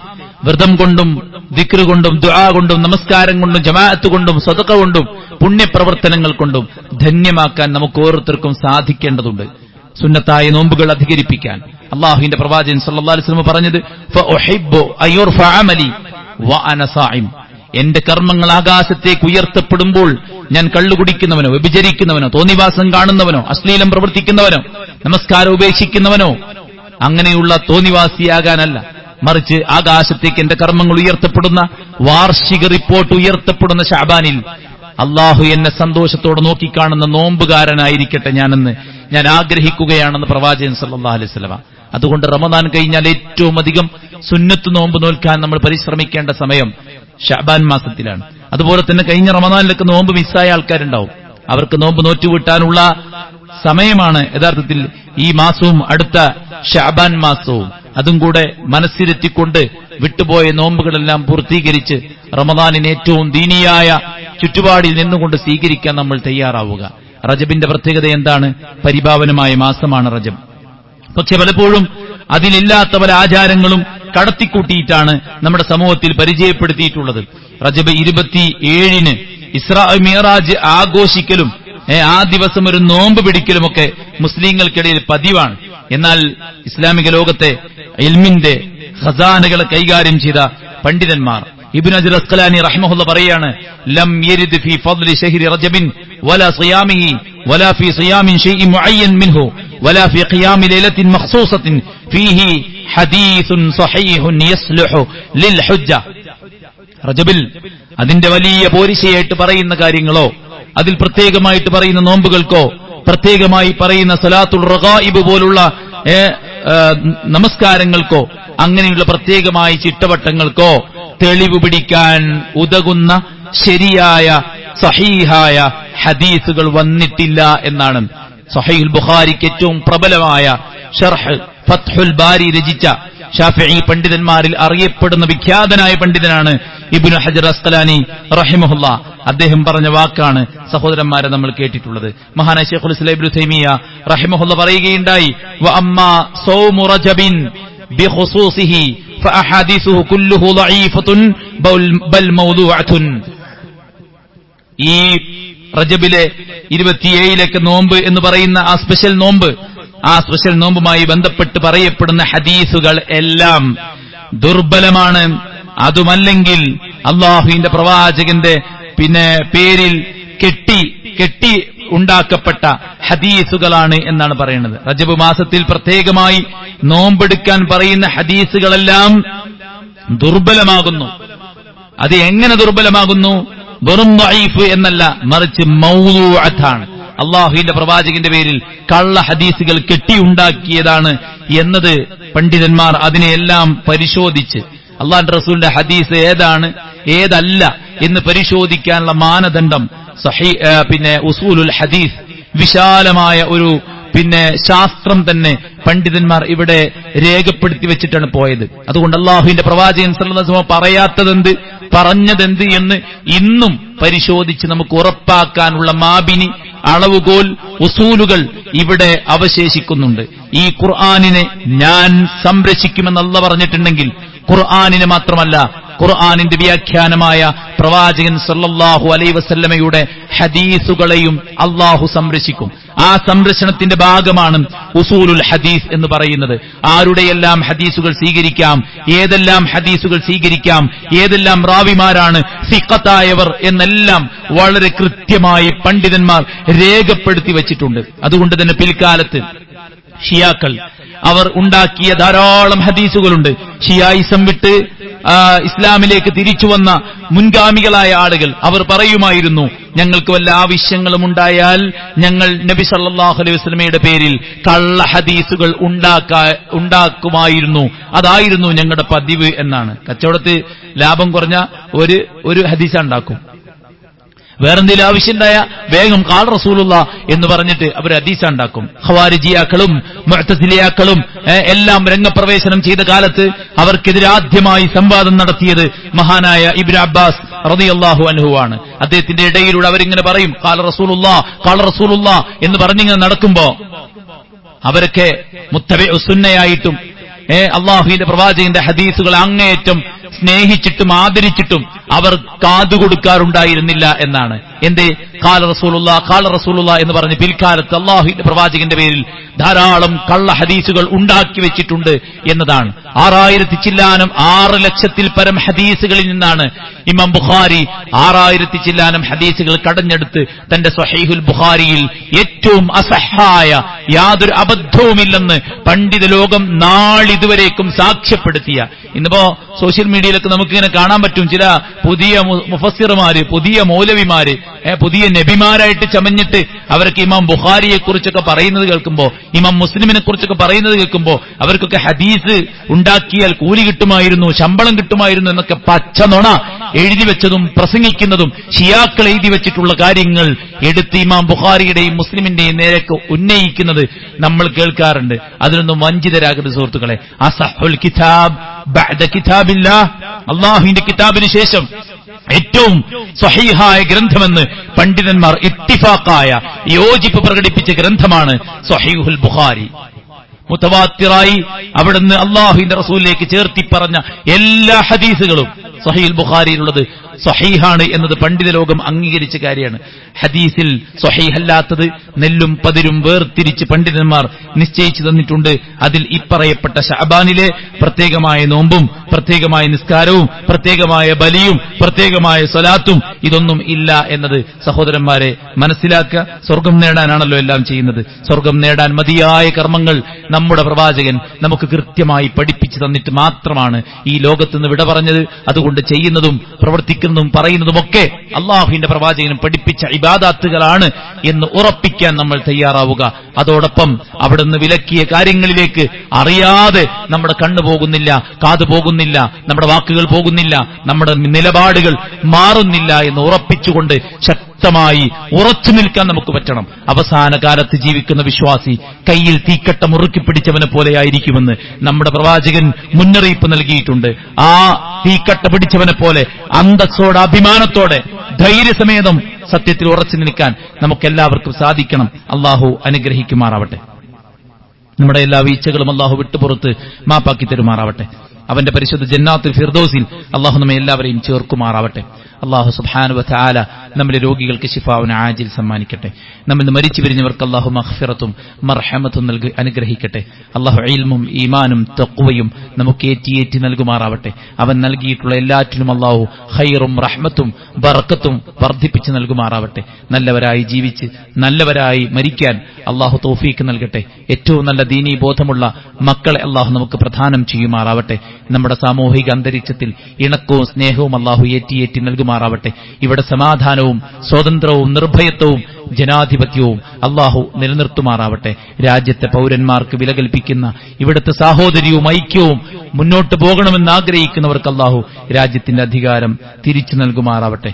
വ്രതം കൊണ്ടും ദിക്ർ കൊണ്ടും ദുആ കൊണ്ടും നമസ്കാരം കൊണ്ടും ജമാഅത്ത് കൊണ്ടും സദഖ കൊണ്ടും പുണ്യപ്രവർത്തനങ്ങൾ കൊണ്ടും ധന്യമാക്കാൻ നമുക്ക് ഓരോരുത്തർക്കും സാധിക്കേണ്ടതുണ്ട്. സുന്നത്തായ നോമ്പുകൾ അധികരിപ്പിക്കാൻ അല്ലാഹുവിന്റെ പ്രവാചകൻ സല്ലല്ലാഹു അലൈഹി വസല്ലം പറഞ്ഞത് ഫഉഹിബ്ബു അയുർഫഅ അമലി വഅന സായിം. എന്റെ കർമ്മങ്ങൾ ആകാശത്തേക്ക് ഉയർത്തപ്പെടുമ്പോൾ ഞാൻ കള്ളുകുടിക്കുന്നവനോ വ്യഭിചരിക്കുന്നവനോ തോന്നിവാസം കാണുന്നവനോ അശ്ലീലം പ്രവർത്തിക്കുന്നവനോ നമസ്കാരം ഉപേക്ഷിക്കുന്നവനോ അങ്ങനെയുള്ള തോന്നിവാസിയാകാനല്ല, മറിച്ച് ആകാശത്തേക്ക് എന്റെ കർമ്മങ്ങൾ ഉയർത്തപ്പെടുന്ന വാർഷിക റിപ്പോർട്ട് ഉയർത്തപ്പെടുന്ന ശഅബാനിൽ അള്ളാഹു എന്നെ സന്തോഷത്തോടെ നോക്കിക്കാണുന്ന നോമ്പുകാരനായിരിക്കട്ടെ ഞാനെന്ന് ഞാൻ ആഗ്രഹിക്കുകയാണെന്ന് പ്രവാചകൻ സല്ലല്ലാഹു അലൈഹി വസല്ലം. അതുകൊണ്ട് റമദാൻ കഴിഞ്ഞാൽ ഏറ്റവും അധികം സുന്നത്ത് നോമ്പ് നോൽക്കാൻ നമ്മൾ പരിശ്രമിക്കേണ്ട സമയം ശഅബാൻ മാസത്തിലാണ്. അതുപോലെ തന്നെ കഴിഞ്ഞ റമദാനിലൊക്കെ നോമ്പ് മിസ്സായ ആൾക്കാരുണ്ടാവും. അവർക്ക് നോമ്പ് നോറ്റുവിട്ടാനുള്ള സമയമാണ് യഥാർത്ഥത്തിൽ ഈ മാസവും അടുത്ത ശഅബാൻ മാസവും. അതും കൂടെ മനസ്സിലെത്തിക്കൊണ്ട് വിട്ടുപോയ നോമ്പുകളെല്ലാം പൂർത്തീകരിച്ച് റമദാനിന് ഏറ്റവും ദീനിയായ ചുറ്റുപാടിൽ നിന്നുകൊണ്ട് സ്വീകരിക്കാൻ നമ്മൾ തയ്യാറാവുക. റജബിന്റെ പ്രത്യേകത എന്താണ്? പരിപാവനമായ മാസമാണ് റജബ്. പക്ഷെ പലപ്പോഴും അതിലില്ലാത്ത പല ആചാരങ്ങളും കടത്തിക്കൂട്ടിയിട്ടാണ് നമ്മുടെ സമൂഹത്തിൽ പരിചയപ്പെടുത്തിയിട്ടുള്ളത്. റജബ് 27 ഇസ്രാ മിഅ്റാജ് ആഘോഷിക്കലും ആ ദിവസം ഒരു നോമ്പ് പിടിക്കലുമൊക്കെ മുസ്ലിങ്ങൾക്കിടയിൽ പതിവാണ്. എന്നാൽ ഇസ്ലാമിക ലോകത്തെ ഇൽമിന്റെ ഖസാനകളെ കൈകാര്യം ചെയ്ത പണ്ഡിതന്മാർ ഇബ്നു ഹജർ അസ്ഖലാനി റഹിമഹുല്ലാഹ് പറയാണ്, ലം യരിദ് ഫീ ഫദ്ലി ശഹ്രി റജബിൻ വലാ സിയാമിഹി വലാ ഫീ സിയാമിൻ ശൈഇൻ മുഅയ്യൻ മിൻഹു വലാ ഫീ ഖിയാമി ലൈലത്തിൻ മഖ്സൂസത്തിൻ ഫീഹി ഹദീസുൻ സഹീഹുൻ യസ്ലുഹു ലിൽ ഹുജ്ജ. റജബിൽ അതിന്റെ വലിയ പോരിശയായിട്ട് പറയുന്ന കാര്യങ്ങളോ അതിൽ പ്രത്യേകമായിട്ട് പറയുന്ന നോമ്പുകൾക്കോ പ്രത്യേകമായി പറയുന്ന സലാത്തുൽ റഗായിബ് പോലുള്ള നമസ്കാരങ്ങൾക്കോ അങ്ങനെയുള്ള പ്രത്യേകമായി ചിട്ടവട്ടങ്ങൾക്കോ തെളിവ് പിടിക്കാൻ ഉതകുന്ന ശരിയായ സഹീഹായ ഹദീസുകൾ വന്നിട്ടില്ല എന്നാണ്. സഹീഹുൽ ബുഖാരിക്ക് ഏറ്റവും പ്രബലമായ ശർഹ് ഫത്ഹുൽ ബാരി രചിച്ച ശാഫിഈ പണ്ഡിതന്മാരിൽ അറിയപ്പെടുന്ന വിഖ്യാതനായ പണ്ഡിതനാണ് ഇബ്നു ഹജർ അസ്ഖലാനി റഹിമഹുല്ലാഹ്. അദ്ദേഹം പറഞ്ഞ വാക്കാണ് സഹോദരന്മാരെ നമ്മൾ കേട്ടിട്ടുള്ളത്. മഹാനായ ശൈഖുൽ ഇസ്ലാം ഇബ്നു തൈമിയ റഹിമഹുല്ലാഹ് പറയുകയുണ്ടായി, വ അമ്മാ സൗമു റജബിൻ ബിഖുസൂസിഹി ഫഅഹാദീസുഹു കുല്ലുഹു ദഈഫത്തുൻ ബൽ മൗദൂഅത്തുൻ. ഈ റജബിലെ 27 നോമ്പ് എന്ന് പറയുന്ന ആ സ്പെഷ്യൽ നോമ്പുമായി ബന്ധപ്പെട്ട് പറയപ്പെടുന്ന ഹദീസുകൾ എല്ലാം ദുർബലമാണ്. അതുമല്ലെങ്കിൽ അള്ളാഹുവിന്റെ പ്രവാചകന്റെ പേരിൽ കെട്ടി ഉണ്ടാക്കപ്പെട്ട ഹദീസുകളാണ് എന്നാണ് പറയുന്നത്. റജബ് മാസത്തിൽ പ്രത്യേകമായി നോമ്പെടുക്കാൻ പറയുന്ന ഹദീസുകളെല്ലാം ദുർബലമാകുന്നു. അത് എങ്ങനെ ദുർബലമാകുന്നു? വെറും ദഈഫ് എന്നല്ല, മറിച്ച് മൗദൂഅത്താണ്. അള്ളാഹുവിന്റെ പ്രവാചകന്റെ പേരിൽ കള്ള ഹദീസുകൾ കെട്ടിയുണ്ടാക്കിയതാണ് എന്നത് പണ്ഡിതന്മാർ അതിനെയെല്ലാം പരിശോധിച്ച് അള്ളാഹുവിന്റെ റസൂലിന്റെ ഹദീസ് ഏതാണ് ഏതല്ല എന്ന് പരിശോധിക്കാനുള്ള മാനദണ്ഡം ഉസൂലുൽ ഹദീസ് വിശാലമായ ഒരു ശാസ്ത്രം തന്നെ പണ്ഡിതന്മാർ ഇവിടെ രേഖപ്പെടുത്തി വെച്ചിട്ടാണ് പോയത്. അതുകൊണ്ട് അള്ളാഹുവിന്റെ പ്രവാചകൻ സല്ലല്ലാഹു അലൈഹി വസല്ലം പറയാത്തതെന്ത് പറഞ്ഞതെന്ത് എന്ന് ഇന്നും പരിശോധിച്ച് നമുക്ക് ഉറപ്പാക്കാനുള്ള മാബിനി അളവുകോൽ ഉസൂലുകൾ ഇവിടെ അവശേഷിക്കുന്നുണ്ട്. ഈ ഖുർആനിനെ ഞാൻ സംരക്ഷിക്കുമെന്ന് അല്ലാഹ് പറഞ്ഞിട്ടുണ്ടെങ്കിൽ ഖുർആനിനെ മാത്രമല്ല, ഖുർആനിന്റെ വ്യാഖ്യാനമായ പ്രവാചകൻ സല്ലല്ലാഹു അലൈഹി വസല്ലമയുടെ ഹദീസുകളെയും അല്ലാഹു സംരക്ഷിക്കും. ആ സംരക്ഷണത്തിന്റെ ഭാഗമാണ് ഉസൂലുൽ ഹദീസ് എന്ന് പറയുന്നത്. ആരുടെയെല്ലാം ഹദീസുകൾ സ്വീകരിക്കാം, ഏതെല്ലാം ഹദീസുകൾ സ്വീകരിക്കാം, ഏതെല്ലാം റാവിമാരാണ് സിഖത്തായവർ എന്നെല്ലാം വളരെ കൃത്യമായി പണ്ഡിതന്മാർ രേഖപ്പെടുത്തി വച്ചിട്ടുണ്ട്. അതുകൊണ്ട് തന്നെ പിൽക്കാലത്ത് ഷിയാക്കൾ അവർ ഉണ്ടാക്കിയ ധാരാളം ഹദീസുകളുണ്ട്. ഷിയായിസം വിട്ട് ഇസ്ലാമിലേക്ക് തിരിച്ചു വന്ന മുൻഗാമികളായ ആളുകൾ അവർ പറയുമായിരുന്നു, ഞങ്ങൾക്ക് വല്ല ആവശ്യങ്ങളും ഉണ്ടായാൽ ഞങ്ങൾ നബി സല്ലല്ലാഹു അലൈഹി വസല്ലമയുടെ പേരിൽ കള്ള ഹദീസുകൾ ഉണ്ടാക്കുമായിരുന്നു, അതായിരുന്നു ഞങ്ങളുടെ പതിവ് എന്നാണ്. കച്ചവടത്തിൽ ലാഭം കുറഞ്ഞ ഒരു ഹദീസ് ഉണ്ടാക്കും. വേറെന്തെങ്കിലും ആവശ്യമുണ്ടായ വേഗം ഖാല റസൂലുള്ള എന്ന് പറഞ്ഞിട്ട് അവർ ഹദീസ് ഉണ്ടാക്കും. ഖവാരിജിയാക്കളും മുഅ്തസിലിയാക്കളും എല്ലാം രംഗപ്രവേശനം ചെയ്ത കാലത്ത് അവർക്കെതിരാദ്യമായി സംവാദം നടത്തിയത് മഹാനായ ഇബ്നു അബ്ബാസ് റളിയല്ലാഹു അൻഹു ആണ്. അദ്ദേഹത്തിന്റെ ഇടയിലൂടെ അവരിങ്ങനെ പറയും ഖാല റസൂലുള്ള എന്ന് പറഞ്ഞിങ്ങനെ നടക്കുമ്പോ അവരൊക്കെ മുത്തബിഉ സുന്നയായിട്ടും അള്ളാഹുവിന്റെ പ്രവാചകന്റെ ഹദീസുകൾ അങ്ങേയറ്റം സ്നേഹിച്ചിട്ടും ആദരിച്ചിട്ടും അവർ കാതുകൊടുക്കാറുണ്ടായിരുന്നില്ല എന്നാണ്. എന്തേ? ഖാല റസൂലുള്ള എന്ന് പറഞ്ഞ് പിൽക്കാലത്ത് അള്ളാഹുവിന്റെ പ്രവാചകന്റെ പേരിൽ ധാരാളം കള്ള ഹദീസുകൾ ഉണ്ടാക്കി വെച്ചിട്ടുണ്ട് എന്നതാണ്. 6000 ചില്ലാനം 6 ലക്ഷത്തിൽ പരം ഹദീസുകളിൽ നിന്നാണ് ഇമാം ബുഖാരി 6000 ചില്ലാനം ഹദീസുകൾ കടഞ്ഞെടുത്ത് തന്റെ സ്വഹീഹുൽ ബുഖാരിയിൽ ഏറ്റവും അസഹായ യാതൊരു അബദ്ധവുമില്ലെന്ന് പണ്ഡിത ലോകം നാളിതുവരേക്കും സാക്ഷ്യപ്പെടുത്തിയ. ഇന്നിപ്പോ സോഷ്യൽ മീഡിയയിലൊക്കെ നമുക്കിങ്ങനെ കാണാൻ പറ്റും ചില പുതിയ മുഫസ്സിറുമാര്, പുതിയ മൗലവിമാര്, പുതിയ നബിമാരായിട്ട് ചമഞ്ഞിട്ട് അവർക്ക് ഇമാം ബുഖാരിയെ കുറിച്ചൊക്കെ പറയുന്നത് കേൾക്കുമ്പോ, ഇമാം മുസ്ലിമിനെ കുറിച്ചൊക്കെ പറയുന്നത് കേൾക്കുമ്പോ അവർക്കൊക്കെ ഹദീസ് ഉണ്ടാക്കിയാൽ കൂലി കിട്ടുമായിരുന്നു, ശമ്പളം കിട്ടുമായിരുന്നു എന്നൊക്കെ പച്ച നുണ എഴുതി വെച്ചതും പ്രസംഗിക്കുന്നതും ഷിയാക്കൾ എഴുതി വെച്ചിട്ടുള്ള കാര്യങ്ങൾ എടുത്ത് ഇമാം ബുഖാരിയുടെയും മുസ്ലിമിന്റെയും നേരേക്ക് ഉന്നയിക്കുന്നത് നമ്മൾ കേൾക്കാറുണ്ട്. അതിനൊന്നും വഞ്ചിതരാകരുത് സുഹൃത്തുക്കളെ. അസഹുൽ കിതാബ് ബഅദ കിതാബില്ലാഹ്, അല്ലാഹുവിന്റെ കിതാബിന് ശേഷം ഏറ്റവും സ്വഹീഹായ ഗ്രന്ഥമെന്ന് പണ്ഡിതന്മാർ ഇത്തിഫാഖായ യോജിപ്പ് പ്രകടിപ്പിച്ച ഗ്രന്ഥമാണ് സ്വഹീഹുൽ ബുഖാരി. മുതവാത്തിറായി അവിടുന്ന് അല്ലാഹുവിന്റെ റസൂലിലേക്ക് ചേർത്തി പറഞ്ഞ എല്ലാ ഹദീസുകളും സ്വഹീഹുൽ ബുഖാരിയിലുള്ളത് സ്വഹീഹാണ് എന്നത് പണ്ഡിത ലോകം അംഗീകരിച്ച കാര്യമാണ്. ഹദീസിൽ സ്വഹീഹല്ലാത്തത് നെല്ലും പതിരും വേർതിരിച്ച് പണ്ഡിതന്മാർ നിശ്ചയിച്ചു തന്നിട്ടുണ്ട്. അതിൽ ഇപ്പറയപ്പെട്ട ശഅബാനിലെ പ്രത്യേകമായ നോമ്പും പ്രത്യേകമായ നിസ്കാരവും പ്രത്യേകമായ ബലിയും പ്രത്യേകമായ സ്വലാത്തും ഇതൊന്നും ഇല്ല എന്നത് സഹോദരന്മാരെ മനസ്സിലാക്കുക. സ്വർഗം നേടാനാണല്ലോ എല്ലാം ചെയ്യുന്നത്. സ്വർഗം നേടാൻ മതിയായ കർമ്മങ്ങൾ നമ്മുടെ പ്രവാചകൻ നമുക്ക് കൃത്യമായി പഠിപ്പിച്ചു തന്നിട്ട് മാത്രമാണ് ഈ ലോകത്തുനിന്ന് വിട പറഞ്ഞത്. അതുകൊണ്ട് ചെയ്യുന്നതും പ്രവർത്തിക്കുന്നതും പറയുന്നതുമൊക്കെ അള്ളാഹുവിന്റെ പ്രവാചകനും പഠിപ്പിച്ച ഇബാദാത്തുകളാണ് എന്ന് ഉറപ്പിക്കാൻ നമ്മൾ തയ്യാറാവുക. അതോടൊപ്പം അവിടുന്ന് വിലക്കിയ കാര്യങ്ങളിലേക്ക് അറിയാതെ നമ്മുടെ കണ്ണ് പോകുന്നില്ല, കാത് പോകുന്നില്ല, നമ്മുടെ വാക്കുകൾ പോകുന്നില്ല, നമ്മുടെ നിലപാടുകൾ മാറുന്നില്ല എന്ന് ഉറപ്പിച്ചുകൊണ്ട് ശക്തമായി ഉറച്ചു നിൽക്കാൻ നമുക്ക് പറ്റണം. അവസാന കാലത്ത് ജീവിക്കുന്ന വിശ്വാസി കയ്യിൽ തീക്കട്ട മുറുക്കി പിടിച്ചവനെ പോലെയായിരിക്കുമെന്ന് നമ്മുടെ പ്രവാചകൻ മുന്നറിയിപ്പ് നൽകിയിട്ടുണ്ട്. ആ തീക്കട്ട പിടിച്ചവനെ പോലെ അന്തസ്സോടെ അഭിമാനത്തോടെ ധൈര്യസമേതം സത്യത്തിൽ ഉറച്ചു നിൽക്കാൻ നമുക്കെല്ലാവർക്കും സാധിക്കണം. അള്ളാഹു അനുഗ്രഹിക്കുമാറാവട്ടെ. നമ്മുടെ എല്ലാ വീഴ്ചകളും അള്ളാഹു വിട്ടുപുറത്ത് മാപ്പാക്കി തരുമാറാവട്ടെ. അവന്റെ പരിശുദ്ധ ജന്നാത്തുൽ ഫിർദൗസിൽ അള്ളാഹു നമ്മെ എല്ലാവരെയും ചേർക്കുമാറാവട്ടെ. അള്ളാഹു സുബ്ഹാനഹു വ തആല നമ്മുടെ രോഗികൾക്ക് ശിഫാഉൻ ആജിൽ സമ്മാനിക്കട്ടെ. നമ്മിൽ മരിച്ചു പിരിഞ്ഞവർക്ക് അള്ളാഹു മഗ്ഫിറത്തും മർഹമത്തും നൽകി അനുഗ്രഹിക്കട്ടെ. അള്ളാഹു ഇൽമും ഈമാനും തഖ്വയും നമുക്ക് ഏറ്റി നൽകുമാറാവട്ടെ. അവൻ നൽകിയിട്ടുള്ള എല്ലാറ്റിലും അള്ളാഹു ഖൈറും റഹ്മത്തും ബറക്കത്തും വർദ്ധിപ്പിച്ച് നൽകുമാറാവട്ടെ. നല്ലവരായി ജീവിച്ച് നല്ലവരായി മരിക്കാൻ അള്ളാഹു തൗഫീക്ക് നൽകട്ടെ. ഏറ്റവും നല്ല ദീനീ ബോധമുള്ള മക്കളെ അള്ളാഹു നമുക്ക് പ്രദാനം ചെയ്യുമാറാവട്ടെ. നമ്മുടെ സാമൂഹിക അന്തരീക്ഷത്തിൽ ഇണക്കവും സ്നേഹവും അള്ളാഹു ഏറ്റി നൽകുമാറാവട്ടെ. ഇവിടെ സമാധാനവും സ്വാതന്ത്ര്യവും നിർഭയത്വവും ജനാധിപത്യവും അള്ളാഹു നിലനിർത്തുമാറാവട്ടെ. രാജ്യത്തെ പൗരന്മാർക്ക് വില കൽപ്പിക്കുന്ന ഇവിടുത്തെ സാഹോദര്യവും ഐക്യവും മുന്നോട്ട് പോകണമെന്ന് ആഗ്രഹിക്കുന്നവർക്ക് അള്ളാഹു രാജ്യത്തിന്റെ അധികാരം തിരിച്ചു നൽകുമാറാവട്ടെ.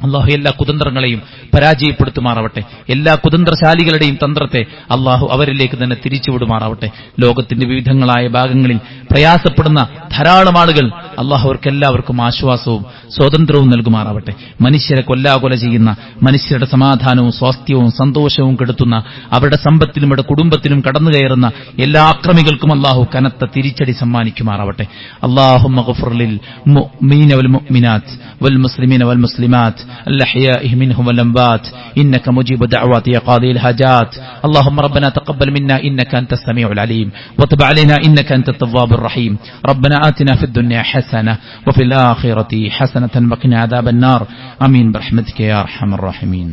അള്ളാഹു എല്ലാ കുതന്ത്രങ്ങളെയും പരാജയപ്പെടുത്തുമാറാവട്ടെ. എല്ലാ കുതന്ത്രശാലികളുടെയും തന്ത്രത്തെ അള്ളാഹു അവരിലേക്ക് തന്നെ തിരിച്ചുവിടുമാറാവട്ടെ. ലോകത്തിന്റെ വിവിധങ്ങളായ ഭാഗങ്ങളിൽ പ്രയാസപ്പെടുന്ന ധാരാളം ആളുകൾ അള്ളാഹു അവർക്കെല്ലാവർക്കും ആശ്വാസവും സ്വാതന്ത്ര്യവും നൽകുമാറാവട്ടെ. മനുഷ്യരെ കൊല്ലാകൊല ചെയ്യുന്ന, മനുഷ്യരുടെ സമാധാനവും സ്വാസ്ഥ്യവും സന്തോഷവും കെടുത്തുന്ന, അവരുടെ സമ്പത്തിനും അവരുടെ കുടുംബത്തിനും കടന്നുകയറുന്ന എല്ലാ ആക്രമികൾക്കും അള്ളാഹു കനത്ത തിരിച്ചടി സമ്മാനിക്കുമാറാവട്ടെ. അല്ലാഹുമ്മ ഗ്ഫിർ ലിൽ മുഅ്മിനീന വൽ മുഅ്മിനാത്ത് വൽ മുസ്ലിമീന വൽ മുസ്ലിമാത്ത് الأحياء منهم والأموات إنك مجيب الدعوات يا قاضي الحاجات. اللهم ربنا تقبل منا إنك أنت السميع العليم وتب علينا إنك أنت التواب الرحيم. ربنا آتنا في الدنيا حسنة وفي الآخرة حسنة وقنا عذاب النار. آمين برحمتك يا أرحم الراحمين.